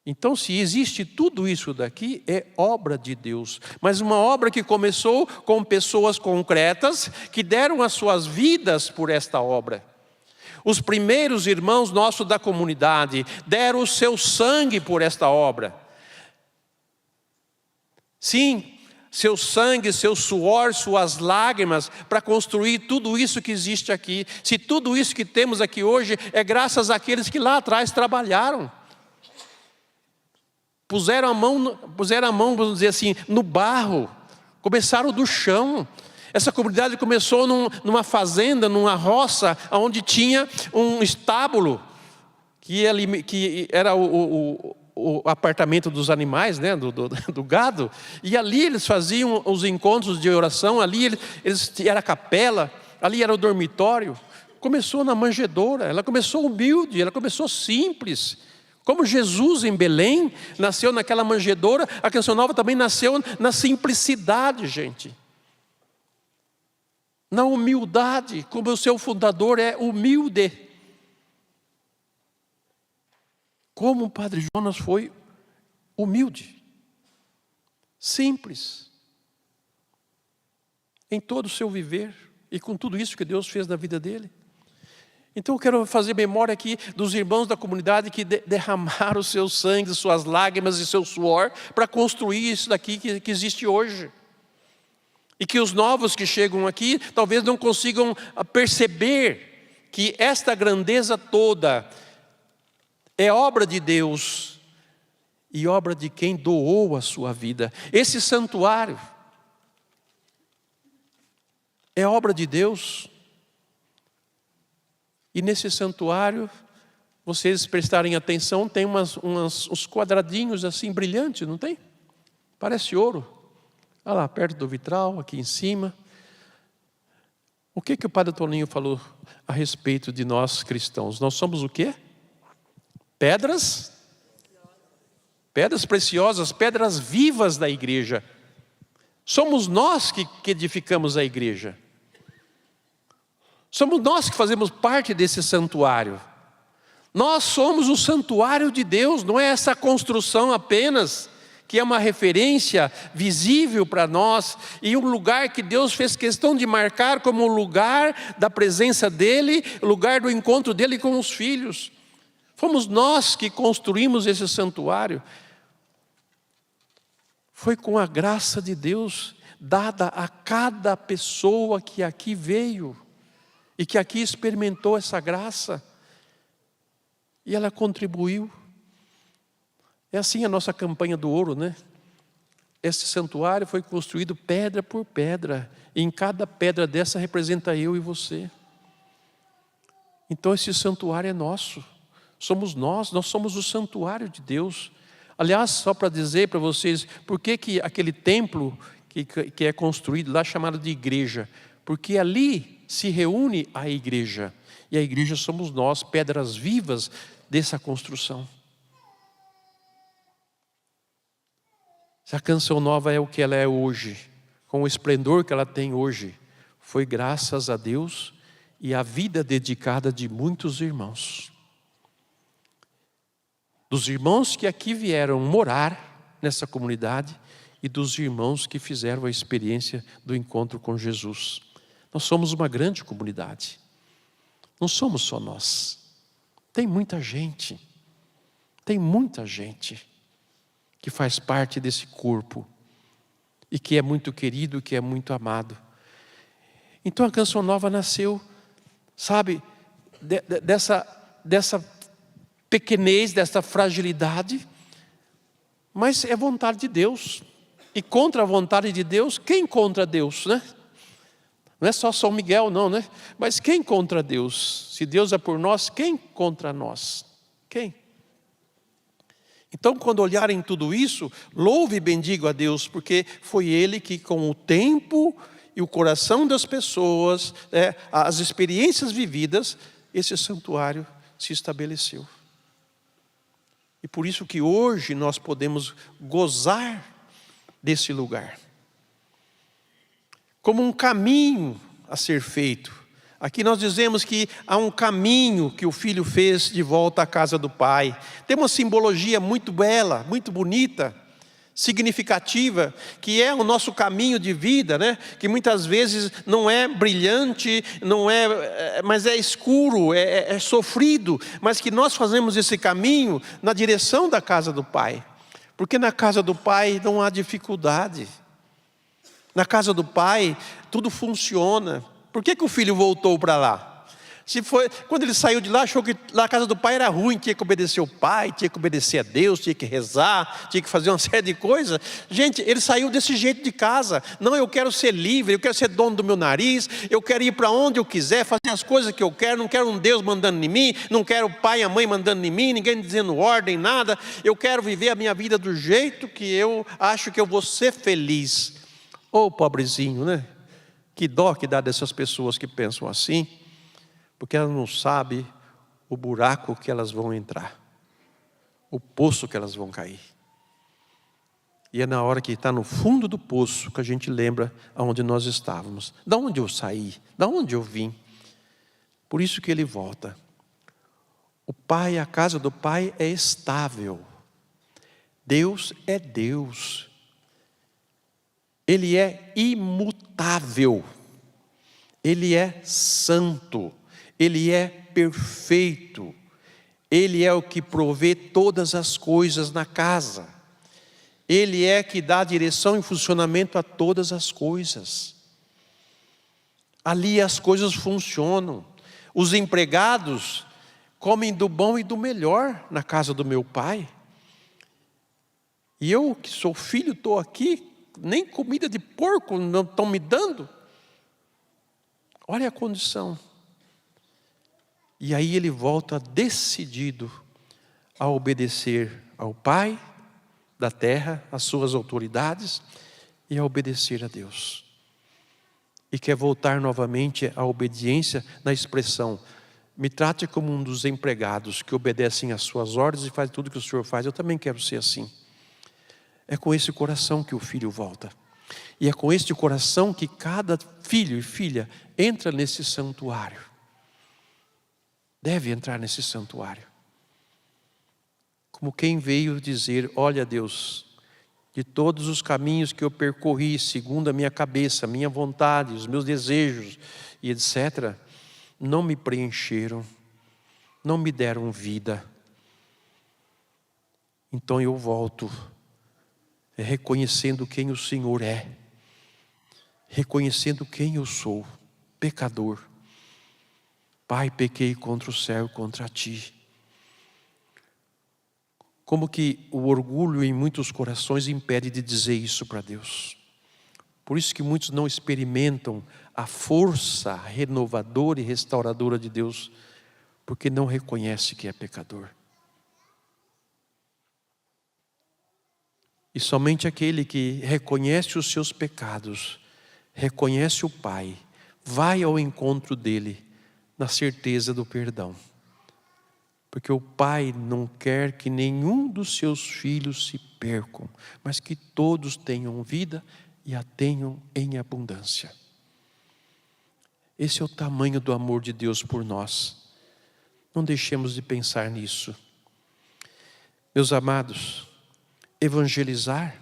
Então, se existe tudo isso daqui, é obra de Deus. Mas uma obra que começou com pessoas concretas que deram as suas vidas por esta obra. Os primeiros irmãos nossos da comunidade deram o seu sangue por esta obra. Sim, seu sangue, seu suor, suas lágrimas para construir tudo isso que existe aqui. Se tudo isso que temos aqui hoje é graças àqueles que lá atrás trabalharam. Puseram a mão, vamos dizer assim, no barro. Começaram do chão. Essa comunidade começou numa fazenda, numa roça, onde tinha um estábulo, que era o apartamento dos animais, né, do gado. E ali eles faziam os encontros de oração, ali era a capela, ali era o dormitório. Começou na manjedoura, ela começou humilde, ela começou simples. Como Jesus em Belém nasceu naquela manjedoura, a Canção Nova também nasceu na simplicidade, gente. Na humildade, como o seu fundador é humilde. Como o Padre Jonas foi humilde, simples, em todo o seu viver e com tudo isso que Deus fez na vida dele. Então eu quero fazer memória aqui dos irmãos da comunidade que derramaram o seu sangue, suas lágrimas e seu suor para construir isso daqui que existe hoje. E que os novos que chegam aqui talvez não consigam perceber que esta grandeza toda é obra de Deus e obra de quem doou a sua vida. Esse santuário é obra de Deus. E nesse santuário, vocês prestarem atenção, tem uns quadradinhos assim brilhantes, não tem? Parece ouro. Olha lá, perto do vitral, aqui em cima. O que o Padre Toninho falou a respeito de nós cristãos? Nós somos o quê? Pedras preciosas, pedras vivas da igreja. Somos nós que edificamos a igreja. Somos nós que fazemos parte desse santuário. Nós somos o santuário de Deus, não é essa construção apenas, que é uma referência visível para nós, e um lugar que Deus fez questão de marcar como o lugar da presença dEle, o lugar do encontro dEle com os filhos. Fomos nós que construímos esse santuário. Foi com a graça de Deus dada a cada pessoa que aqui veio e que aqui experimentou essa graça. E ela contribuiu. É assim a nossa campanha do ouro, né? Esse santuário foi construído pedra por pedra. E em cada pedra dessa representa eu e você. Então esse santuário é nosso. Somos nós somos o santuário de Deus. Aliás, só para dizer para vocês, por que aquele templo que é construído lá, chamado de igreja? Porque ali se reúne a igreja. E a igreja somos nós, pedras vivas dessa construção. Se a Canção Nova é o que ela é hoje, com o esplendor que ela tem hoje, foi graças a Deus e à vida dedicada de muitos irmãos. Dos irmãos que aqui vieram morar nessa comunidade e dos irmãos que fizeram a experiência do encontro com Jesus. Nós somos uma grande comunidade. Não somos só nós. Tem muita gente que faz parte desse corpo e que é muito querido, que é muito amado. Então a Canção Nova nasceu, sabe, dessa pequenez, dessa fragilidade, mas é vontade de Deus. E contra a vontade de Deus, quem contra Deus, né? Não é só São Miguel não, né? Mas quem contra Deus? Se Deus é por nós, quem contra nós? Quem? Então, quando olharem tudo isso, louve e bendiga a Deus, porque foi Ele que, com o tempo e o coração das pessoas, as experiências vividas, esse santuário se estabeleceu. E por isso que hoje nós podemos gozar desse lugar. Como um caminho a ser feito. Aqui nós dizemos que há um caminho que o filho fez de volta à casa do pai. Tem uma simbologia muito bela, muito bonita, significativa, que é o nosso caminho de vida, né? Que muitas vezes não é brilhante, mas é escuro, é sofrido, mas que nós fazemos esse caminho na direção da casa do pai. Porque na casa do pai não há dificuldade. Na casa do pai tudo funciona. Por que o filho voltou para lá? Quando ele saiu de lá, achou que lá a casa do pai era ruim, tinha que obedecer o pai, tinha que obedecer a Deus, tinha que rezar, tinha que fazer uma série de coisas. Gente, ele saiu desse jeito de casa. Não, eu quero ser livre, eu quero ser dono do meu nariz, eu quero ir para onde eu quiser, fazer as coisas que eu quero, não quero um Deus mandando em mim, não quero o pai e a mãe mandando em mim, ninguém dizendo ordem, nada. Eu quero viver a minha vida do jeito que eu acho que eu vou ser feliz. Pobrezinho, né? Que dó que dá dessas pessoas que pensam assim, porque elas não sabem o buraco que elas vão entrar, o poço que elas vão cair. E é na hora que está no fundo do poço que a gente lembra aonde nós estávamos. Da onde eu saí? Da onde eu vim? Por isso que ele volta. O pai, a casa do pai é estável. Deus é Deus. Ele é imutável, Ele é santo, Ele é perfeito, Ele é o que provê todas as coisas na casa, Ele é que dá direção e funcionamento a todas as coisas. Ali as coisas funcionam. Os empregados comem do bom e do melhor na casa do meu pai. E eu, que sou filho, estou aqui, nem comida de porco não estão me dando. Olha a condição. E aí ele volta decidido a obedecer ao Pai da terra, às suas autoridades, e a obedecer a Deus. E quer voltar novamente à obediência na expressão: me trate como um dos empregados que obedecem às suas ordens e faz tudo que o Senhor faz. Eu também quero ser assim. É com esse coração que o filho volta. E é com este coração que cada filho e filha entra nesse santuário. Deve entrar nesse santuário. Como quem veio dizer: olha, Deus, de todos os caminhos que eu percorri, segundo a minha cabeça, a minha vontade, os meus desejos e etc., não me preencheram, não me deram vida. Então eu volto, reconhecendo quem o Senhor é, reconhecendo quem eu sou, pecador. Pai, pequei contra o céu e contra ti. Como que o orgulho em muitos corações impede de dizer isso para Deus. Por isso que muitos não experimentam a força renovadora e restauradora de Deus, porque não reconhece que é pecador. E somente aquele que reconhece os seus pecados, reconhece o Pai, vai ao encontro dele na certeza do perdão. Porque o Pai não quer que nenhum dos seus filhos se percam, mas que todos tenham vida e a tenham em abundância. Esse é o tamanho do amor de Deus por nós. Não deixemos de pensar nisso. Meus amados, evangelizar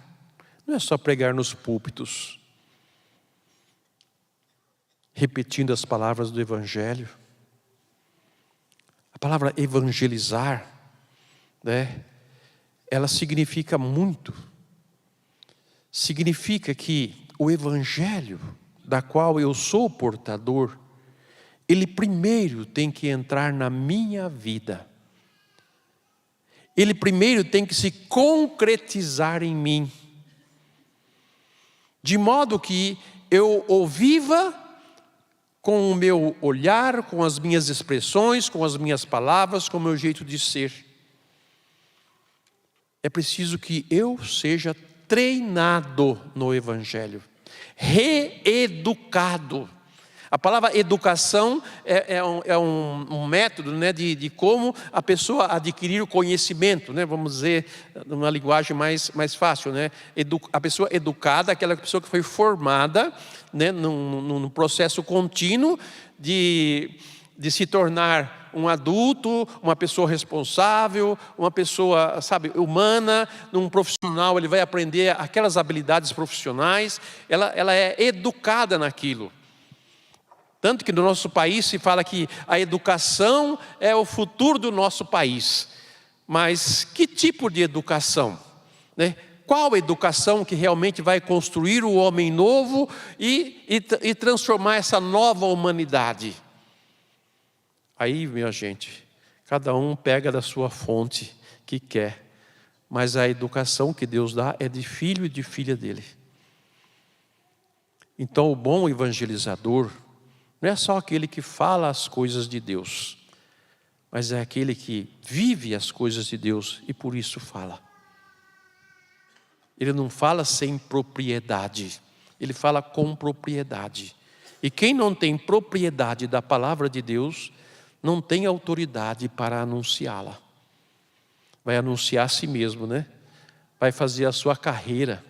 não é só pregar nos púlpitos, repetindo as palavras do Evangelho. A palavra evangelizar, né, ela significa muito. Significa que o Evangelho, da qual eu sou portador, ele primeiro tem que entrar na minha vida. Ele primeiro tem que se concretizar em mim, de modo que eu o viva com o meu olhar, com as minhas expressões, com as minhas palavras, com o meu jeito de ser. É preciso que eu seja treinado no Evangelho, reeducado. A palavra educação é um método, né, de como a pessoa adquirir o conhecimento, né, vamos dizer, numa linguagem mais fácil, né? A pessoa educada, aquela pessoa que foi formada, né, num processo contínuo de se tornar um adulto, uma pessoa responsável, uma pessoa, humana, num profissional. Ele vai aprender aquelas habilidades profissionais, ela é educada naquilo. Tanto que no nosso país se fala que a educação é o futuro do nosso país. Mas que tipo de educação, né? Qual educação que realmente vai construir o homem novo e transformar essa nova humanidade? Aí, minha gente, cada um pega da sua fonte que quer. Mas a educação que Deus dá é de filho e de filha dele. Então o bom evangelizador não é só aquele que fala as coisas de Deus, mas é aquele que vive as coisas de Deus e por isso fala. Ele não fala sem propriedade, ele fala com propriedade. E quem não tem propriedade da palavra de Deus, não tem autoridade para anunciá-la. Vai anunciar a si mesmo, né? Vai fazer a sua carreira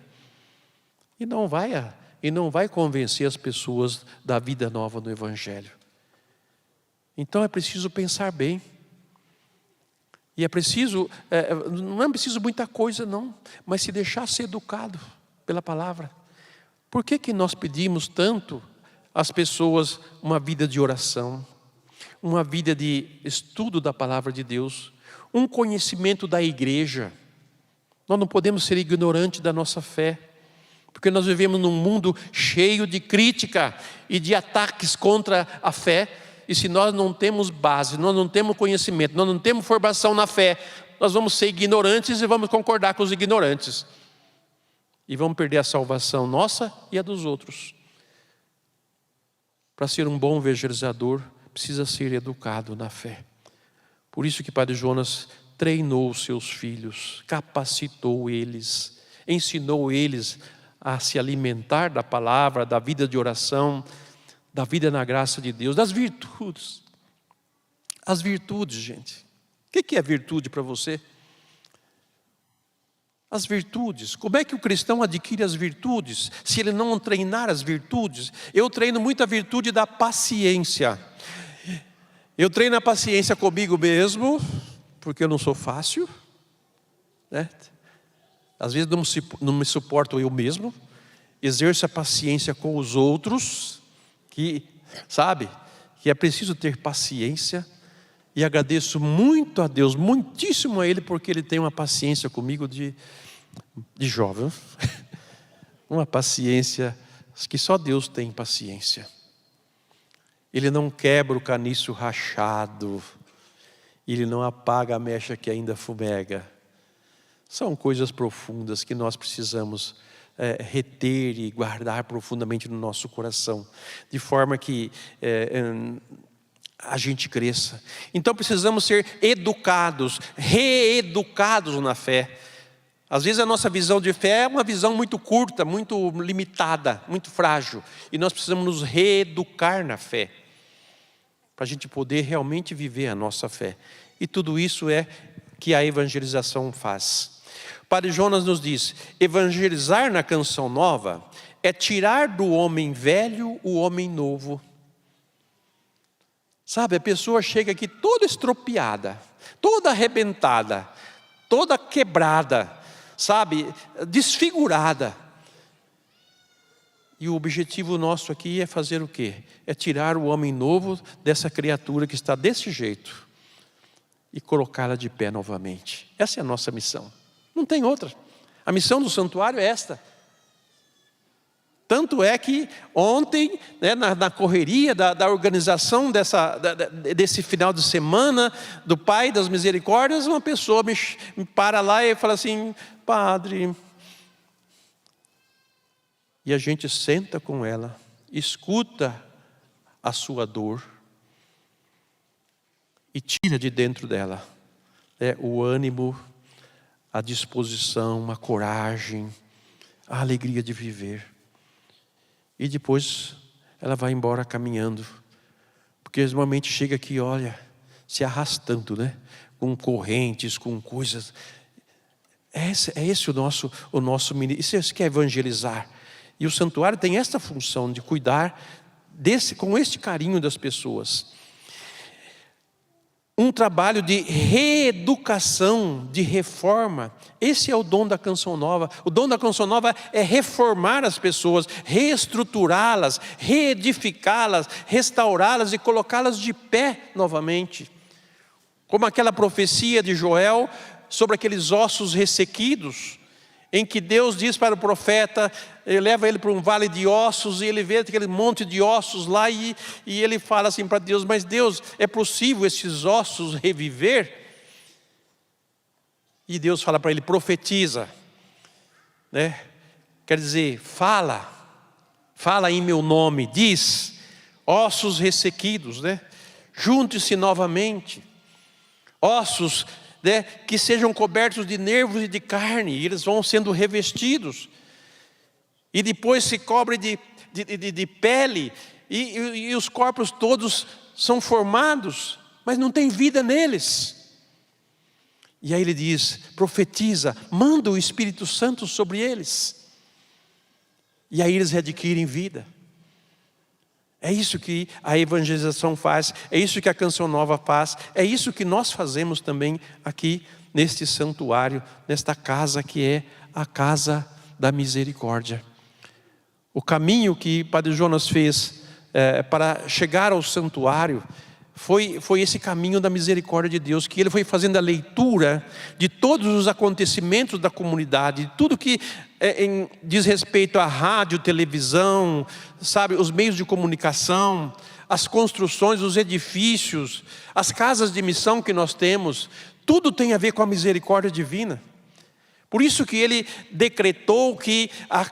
e não vai convencer as pessoas da vida nova no Evangelho. Então é preciso pensar bem. E não é preciso muita coisa não, mas se deixar ser educado pela palavra. Por que nós pedimos tanto às pessoas uma vida de oração, uma vida de estudo da palavra de Deus, um conhecimento da igreja? Nós não podemos ser ignorantes da nossa fé, porque nós vivemos num mundo cheio de crítica e de ataques contra a fé. E se nós não temos base, nós não temos conhecimento, nós não temos formação na fé, nós vamos ser ignorantes e vamos concordar com os ignorantes. E vamos perder a salvação nossa e a dos outros. Para ser um bom evangelizador, precisa ser educado na fé. Por isso que Padre Jonas treinou os seus filhos, capacitou eles, ensinou eles a se alimentar da palavra, da vida de oração, da vida na graça de Deus, das virtudes. As virtudes, gente. O que é virtude para você? As virtudes. Como é que o cristão adquire as virtudes, se ele não treinar as virtudes? Eu treino muito a virtude da paciência. Eu treino a paciência comigo mesmo, porque eu não sou fácil, né? Às vezes não me suporto eu mesmo. Exerço a paciência com os outros, que é preciso ter paciência. E agradeço muito a Deus, muitíssimo a Ele, porque Ele tem uma paciência comigo de jovem. Uma paciência que só Deus tem paciência. Ele não quebra o caniço rachado. Ele não apaga a mecha que ainda fumega. São coisas profundas que nós precisamos reter e guardar profundamente no nosso coração. De forma que a gente cresça. Então precisamos ser educados, reeducados na fé. Às vezes a nossa visão de fé é uma visão muito curta, muito limitada, muito frágil. E nós precisamos nos reeducar na fé, para a gente poder realmente viver a nossa fé. E tudo isso é que a evangelização faz. Padre Jonas nos diz: evangelizar na Canção Nova é tirar do homem velho o homem novo. Sabe, a pessoa chega aqui toda estropiada, toda arrebentada, toda quebrada, sabe, desfigurada. E o objetivo nosso aqui é fazer o quê? É tirar o homem novo dessa criatura que está desse jeito e colocá-la de pé novamente. Essa é a nossa missão, não tem outra. A missão do santuário é esta. Tanto é que ontem, né, na correria da organização desse final de semana, do Pai das Misericórdias, uma pessoa me para lá e fala assim: padre. E a gente senta com ela, escuta a sua dor e tira de dentro dela o ânimo, a disposição, a coragem, a alegria de viver. E depois ela vai embora caminhando. Porque normalmente chega aqui, olha, se arrastando, né? Com correntes, com coisas. É esse o nosso ministério. Isso que é evangelizar. E o santuário tem esta função de cuidar com este carinho das pessoas. Um trabalho de reeducação, de reforma. Esse é o dom da Canção Nova. O dom da Canção Nova é reformar as pessoas, reestruturá-las, reedificá-las, restaurá-las e colocá-las de pé novamente. Como aquela profecia de Joel sobre aqueles ossos ressequidos, em que Deus diz para o profeta, ele leva ele para um vale de ossos, e ele vê aquele monte de ossos lá, e ele fala assim para Deus: mas Deus, é possível esses ossos reviver? E Deus fala para ele: profetiza, né? Quer dizer, fala em meu nome, diz, ossos ressequidos, né? Junte-se novamente, ossos, né, que sejam cobertos de nervos e de carne, e eles vão sendo revestidos, e depois se cobre de pele, e os corpos todos são formados, mas não tem vida neles. E aí ele diz, profetiza, manda o Espírito Santo sobre eles, e aí eles adquirem vida. É isso que a evangelização faz, é isso que a Canção Nova faz, é isso que nós fazemos também aqui neste santuário, nesta casa que é a Casa da Misericórdia. O caminho que Padre Jonas fez para chegar ao santuário foi esse caminho da misericórdia de Deus, que ele foi fazendo a leitura de todos os acontecimentos da comunidade, de tudo que diz respeito à rádio, televisão, sabe, os meios de comunicação, as construções, os edifícios, as casas de missão que nós temos, tudo tem a ver com a misericórdia divina. Por isso que ele decretou que a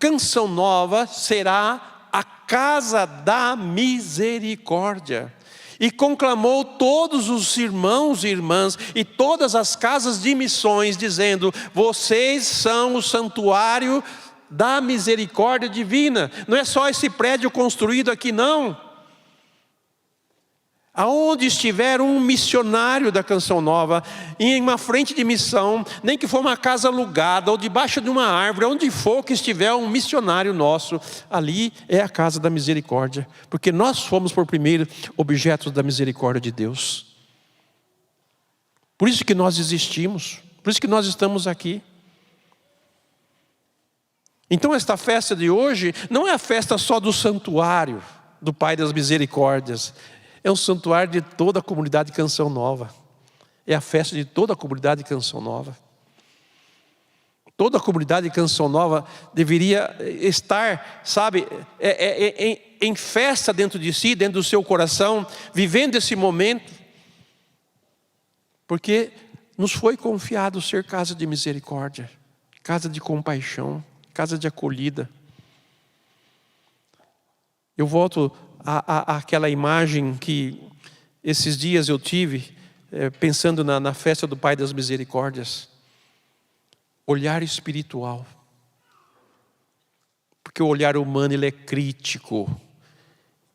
Canção Nova será a casa da misericórdia. E conclamou todos os irmãos e irmãs e todas as casas de missões, dizendo: vocês são o santuário da misericórdia divina. Não é só esse prédio construído aqui, não. Aonde estiver um missionário da Canção Nova, em uma frente de missão, nem que for uma casa alugada, ou debaixo de uma árvore, onde for que estiver um missionário nosso, ali é a casa da misericórdia, porque nós fomos por primeiro objetos da misericórdia de Deus. Por isso que nós existimos, por isso que nós estamos aqui. Então esta festa de hoje não é a festa só do santuário do Pai das Misericórdias, é um santuário de toda a comunidade Canção Nova. É a festa de toda a comunidade Canção Nova. Toda a comunidade Canção Nova deveria estar, sabe, em festa dentro de si, dentro do seu coração, vivendo esse momento. Porque nos foi confiado ser casa de misericórdia, casa de compaixão, casa de acolhida. Eu volto àquela imagem que esses dias eu tive, pensando na festa do Pai das Misericórdias. Olhar espiritual. Porque o olhar humano ele é crítico,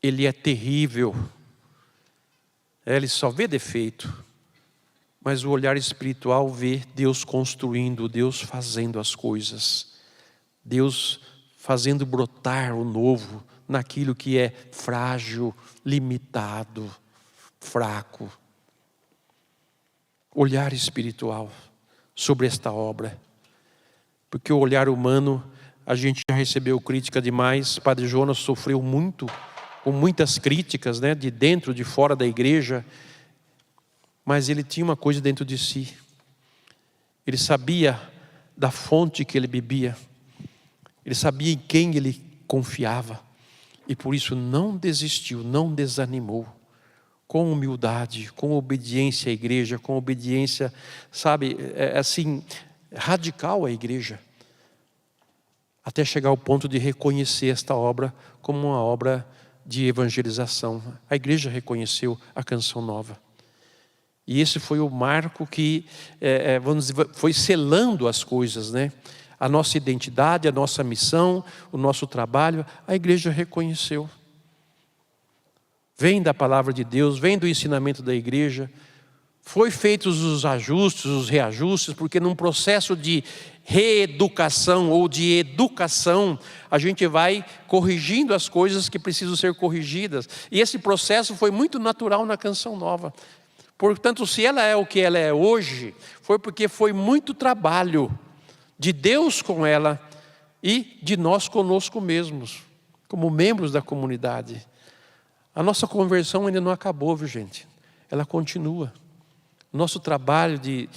ele é terrível, ele só vê defeito. Mas o olhar espiritual vê Deus construindo, Deus fazendo as coisas, Deus fazendo brotar o novo naquilo que é frágil, limitado, fraco. Olhar espiritual sobre esta obra. Porque o olhar humano, a gente já recebeu crítica demais. Padre Jonas sofreu muito, com muitas críticas, né, de dentro, de fora da igreja. Mas ele tinha uma coisa dentro de si. Ele sabia da fonte que ele bebia. Ele sabia em quem ele confiava. E por isso não desistiu, não desanimou. Com humildade, com obediência à igreja, com obediência, sabe, assim, radical à igreja. Até chegar ao ponto de reconhecer esta obra como uma obra de evangelização. A igreja reconheceu a Canção Nova. E esse foi o marco que, vamos dizer, foi selando as coisas, né? A nossa identidade, a nossa missão, o nosso trabalho, a igreja reconheceu. Vem da palavra de Deus, vem do ensinamento da igreja. Foi feitos os ajustes, os reajustes, porque num processo de reeducação ou de educação, a gente vai corrigindo as coisas que precisam ser corrigidas. E esse processo foi muito natural na Canção Nova. Portanto, se ela é o que ela é hoje, foi porque foi muito trabalho de Deus com ela e de nós conosco mesmos, como membros da comunidade. A nossa conversão ainda não acabou, viu, gente? Ela continua. Nosso trabalho de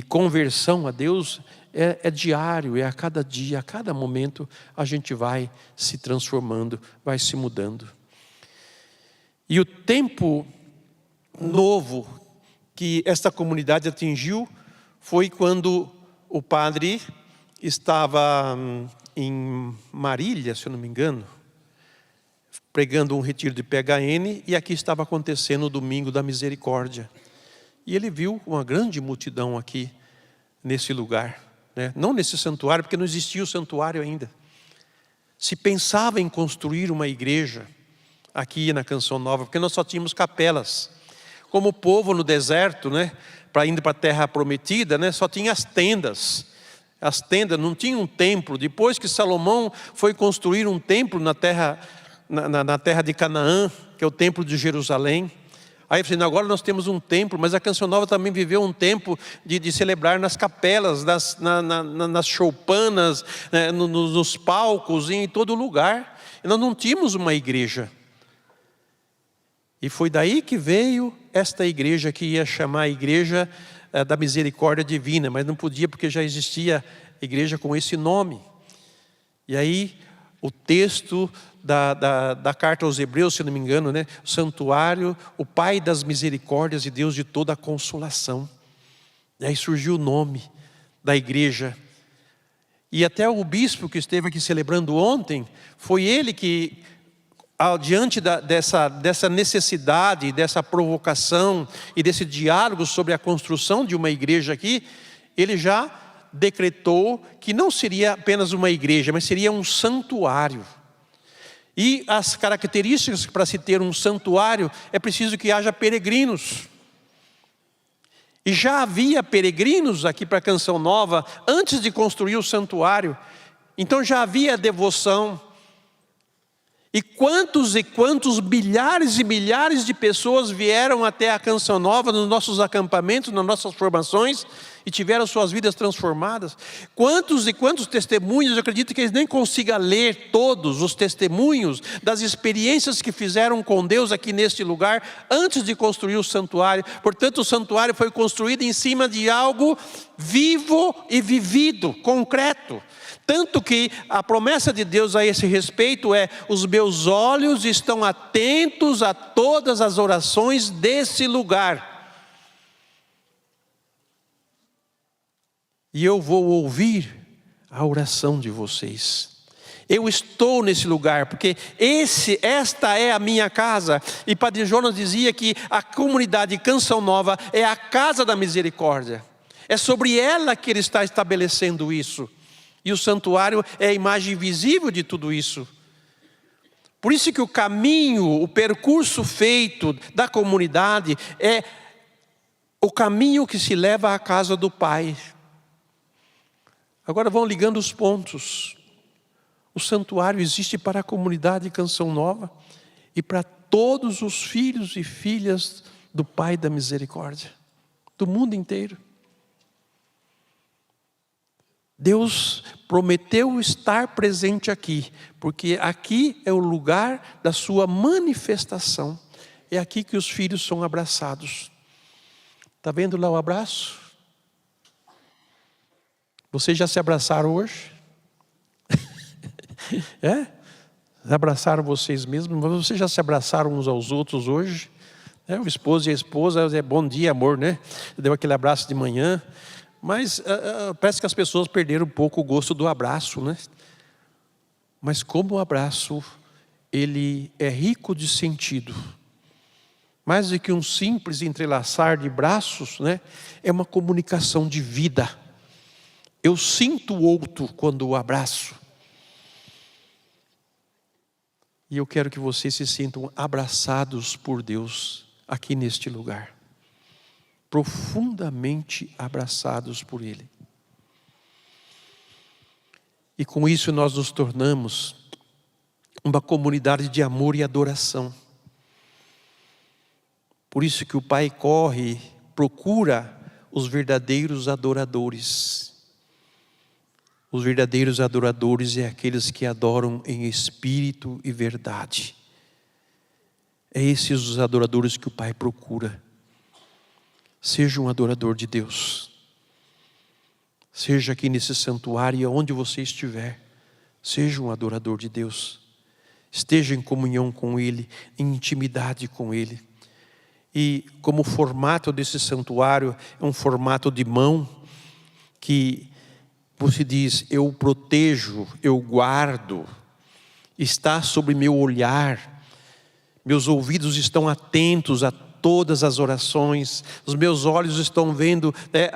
conversão a Deus é diário, é a cada dia, a cada momento a gente vai se transformando, vai se mudando. E o tempo novo que esta comunidade atingiu foi quando o padre estava em Marília, se eu não me engano, pregando um retiro de PHN, e aqui estava acontecendo o Domingo da Misericórdia. E ele viu uma grande multidão aqui, nesse lugar, né? Não nesse santuário, porque não existia o santuário ainda. Se pensava em construir uma igreja aqui na Canção Nova, porque nós só tínhamos capelas. Como o povo no deserto, né, para indo para a terra prometida, né, só tinha as tendas. As tendas, não tinha um templo. Depois que Salomão foi construir um templo na terra de Canaã, que é o templo de Jerusalém. Aí eu falei, agora nós temos um templo, mas a Canção Nova também viveu um tempo de celebrar nas capelas, nas choupanas, né, nos palcos, em todo lugar. E nós não tínhamos uma igreja. E foi daí que veio esta igreja que ia chamar a Igreja da Misericórdia Divina, mas não podia porque já existia igreja com esse nome. E aí o texto da carta aos Hebreus, se não me engano, né? O santuário, o Pai das misericórdias e Deus de toda a consolação. E aí surgiu o nome da igreja. E até o bispo que esteve aqui celebrando ontem, foi ele que, diante dessa necessidade, dessa provocação e desse diálogo sobre a construção de uma igreja aqui, ele já decretou que não seria apenas uma igreja, mas seria um santuário. E as características para se ter um santuário, é preciso que haja peregrinos. E já havia peregrinos aqui para Canção Nova, antes de construir o santuário. Então já havia devoção. E quantos milhares e milhares de pessoas vieram até a Canção Nova, nos nossos acampamentos, nas nossas formações, e tiveram suas vidas transformadas. Quantos e quantos testemunhos, eu acredito que eles nem consigam ler todos os testemunhos das experiências que fizeram com Deus aqui neste lugar, antes de construir o santuário. Portanto, o santuário foi construído em cima de algo vivo e vivido, concreto. Tanto que a promessa de Deus a esse respeito é: os meus olhos estão atentos a todas as orações desse lugar. E eu vou ouvir a oração de vocês. Eu estou nesse lugar, porque esta é a minha casa. E Padre Jonas dizia que a comunidade Canção Nova é a casa da misericórdia. É sobre ela que ele está estabelecendo isso. E o santuário é a imagem visível de tudo isso. Por isso que o caminho, o percurso feito da comunidade é o caminho que se leva à casa do Pai. Agora vão ligando os pontos. O santuário existe para a comunidade Canção Nova e para todos os filhos e filhas do Pai da Misericórdia, do mundo inteiro. Deus prometeu estar presente aqui, porque aqui é o lugar da sua manifestação. É aqui que os filhos são abraçados. Está vendo lá o abraço? Vocês já se abraçaram hoje? É? Abraçaram vocês mesmos? Mas vocês já se abraçaram uns aos outros hoje? O esposo e a esposa, bom dia amor, né? Deu aquele abraço de manhã. Mas parece que as pessoas perderam um pouco o gosto do abraço, né? Mas como o abraço, ele é rico de sentido. Mais do que um simples entrelaçar de braços, né? É uma comunicação de vida. Eu sinto o outro quando o abraço. E eu quero que vocês se sintam abraçados por Deus aqui neste lugar. Profundamente abraçados por Ele. E com isso nós nos tornamos uma comunidade de amor e adoração. Por isso que o Pai procura os verdadeiros adoradores. Os verdadeiros adoradores é aqueles que adoram em espírito e verdade. É esses os adoradores que o Pai procura. Seja um adorador de Deus. Seja aqui nesse santuário, onde você estiver. Seja um adorador de Deus. Esteja em comunhão com Ele, em intimidade com Ele. E como o formato desse santuário é um formato de mão, que você diz: eu protejo, eu guardo, está sobre meu olhar, meus ouvidos estão atentos a todas as orações, os meus olhos estão vendo, né,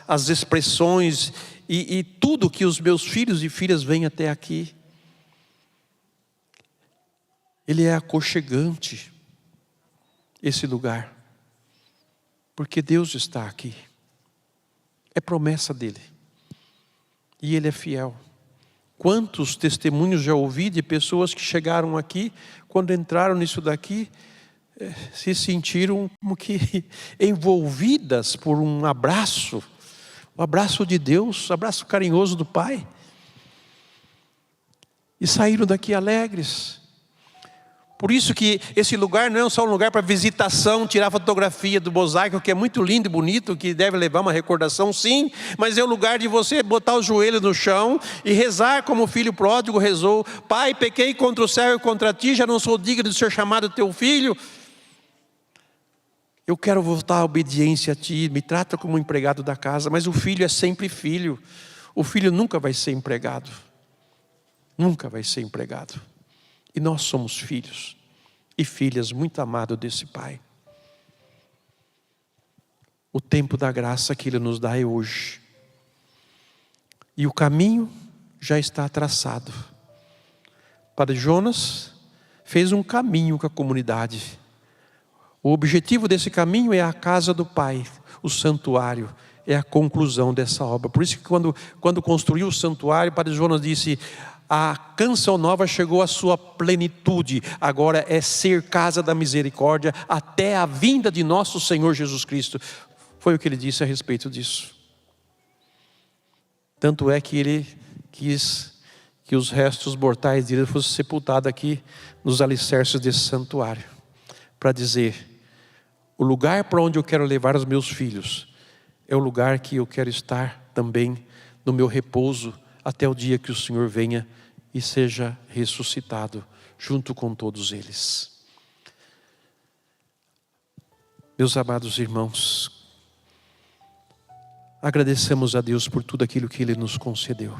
as expressões e tudo que os meus filhos e filhas vêm até aqui. Ele é aconchegante, esse lugar, porque Deus está aqui, é promessa dele. E Ele é fiel. Quantos testemunhos já ouvi de pessoas que chegaram aqui, quando entraram nisso daqui, se sentiram como que envolvidas por um abraço, o abraço de Deus, o abraço carinhoso do Pai. E saíram daqui alegres. Por isso que esse lugar não é só um lugar para visitação, tirar fotografia do mosaico, que é muito lindo e bonito, que deve levar uma recordação, sim, mas é o lugar de você botar os joelhos no chão e rezar como o filho pródigo rezou: Pai, pequei contra o céu e contra ti, já não sou digno de ser chamado teu filho. Eu quero voltar à obediência a ti, me trata como um empregado da casa. Mas o filho é sempre filho. O filho nunca vai ser empregado. Nunca vai ser empregado. E nós somos filhos e filhas muito amados desse Pai. O tempo da graça que Ele nos dá é hoje. E o caminho já está traçado. Padre Jonas fez um caminho com a comunidade. O objetivo desse caminho é a casa do Pai, o santuário, é a conclusão dessa obra. Por isso que quando construiu o santuário, Padre Jonas disse: a Canção Nova chegou à sua plenitude, agora é ser casa da misericórdia até a vinda de nosso Senhor Jesus Cristo. Foi o que ele disse a respeito disso. Tanto é que ele quis que os restos mortais dele fossem sepultados aqui nos alicerces desse santuário, para dizer: o lugar para onde eu quero levar os meus filhos é o lugar que eu quero estar também no meu repouso, até o dia que o Senhor venha e seja ressuscitado junto com todos eles. Meus amados irmãos, agradecemos a Deus por tudo aquilo que Ele nos concedeu.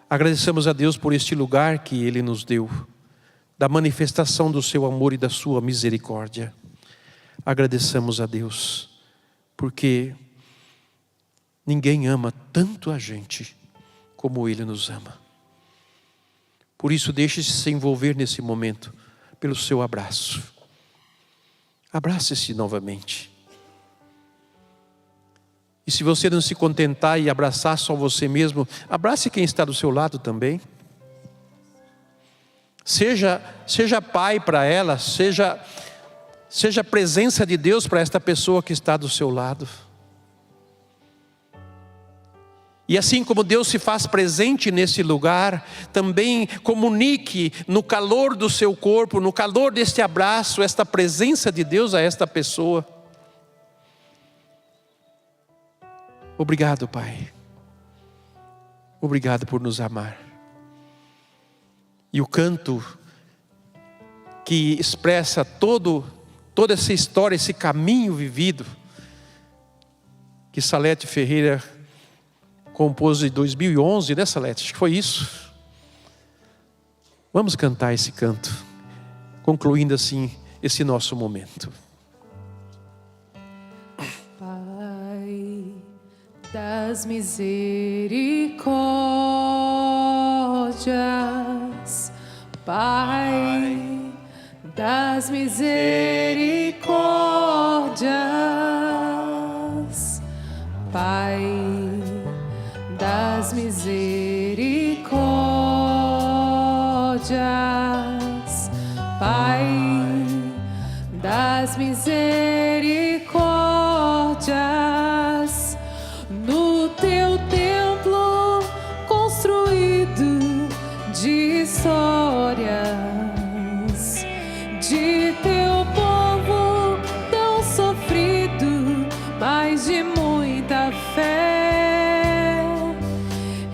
Agradecemos a Deus por este lugar que Ele nos deu, da manifestação do seu amor e da sua misericórdia. Agradecemos a Deus, porque ninguém ama tanto a gente como Ele nos ama. Por isso, deixe-se se envolver nesse momento pelo seu abraço. Abrace-se novamente. E se você não se contentar e abraçar só você mesmo, abrace quem está do seu lado também. Seja pai para ela, seja presença de Deus para esta pessoa que está do seu lado. E assim como Deus se faz presente nesse lugar, também comunique no calor do seu corpo, no calor deste abraço, esta presença de Deus a esta pessoa. Obrigado, Pai. Obrigado por nos amar. E o canto que expressa toda essa história, esse caminho vivido, que Salete Ferreira compôs em 2011, né, Salete? Acho que foi isso. Vamos cantar esse canto, concluindo assim esse nosso momento. Pai das misericórdias, Pai das misericórdias, Pai das misericórdias, Pai das misericórdias, no teu templo construído de histórias, de teu povo tão sofrido, mas de muita fé,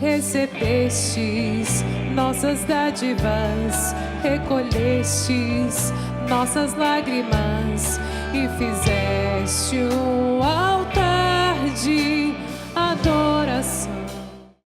recebestes nossas dádivas, recolhestes nossas lágrimas e fizeste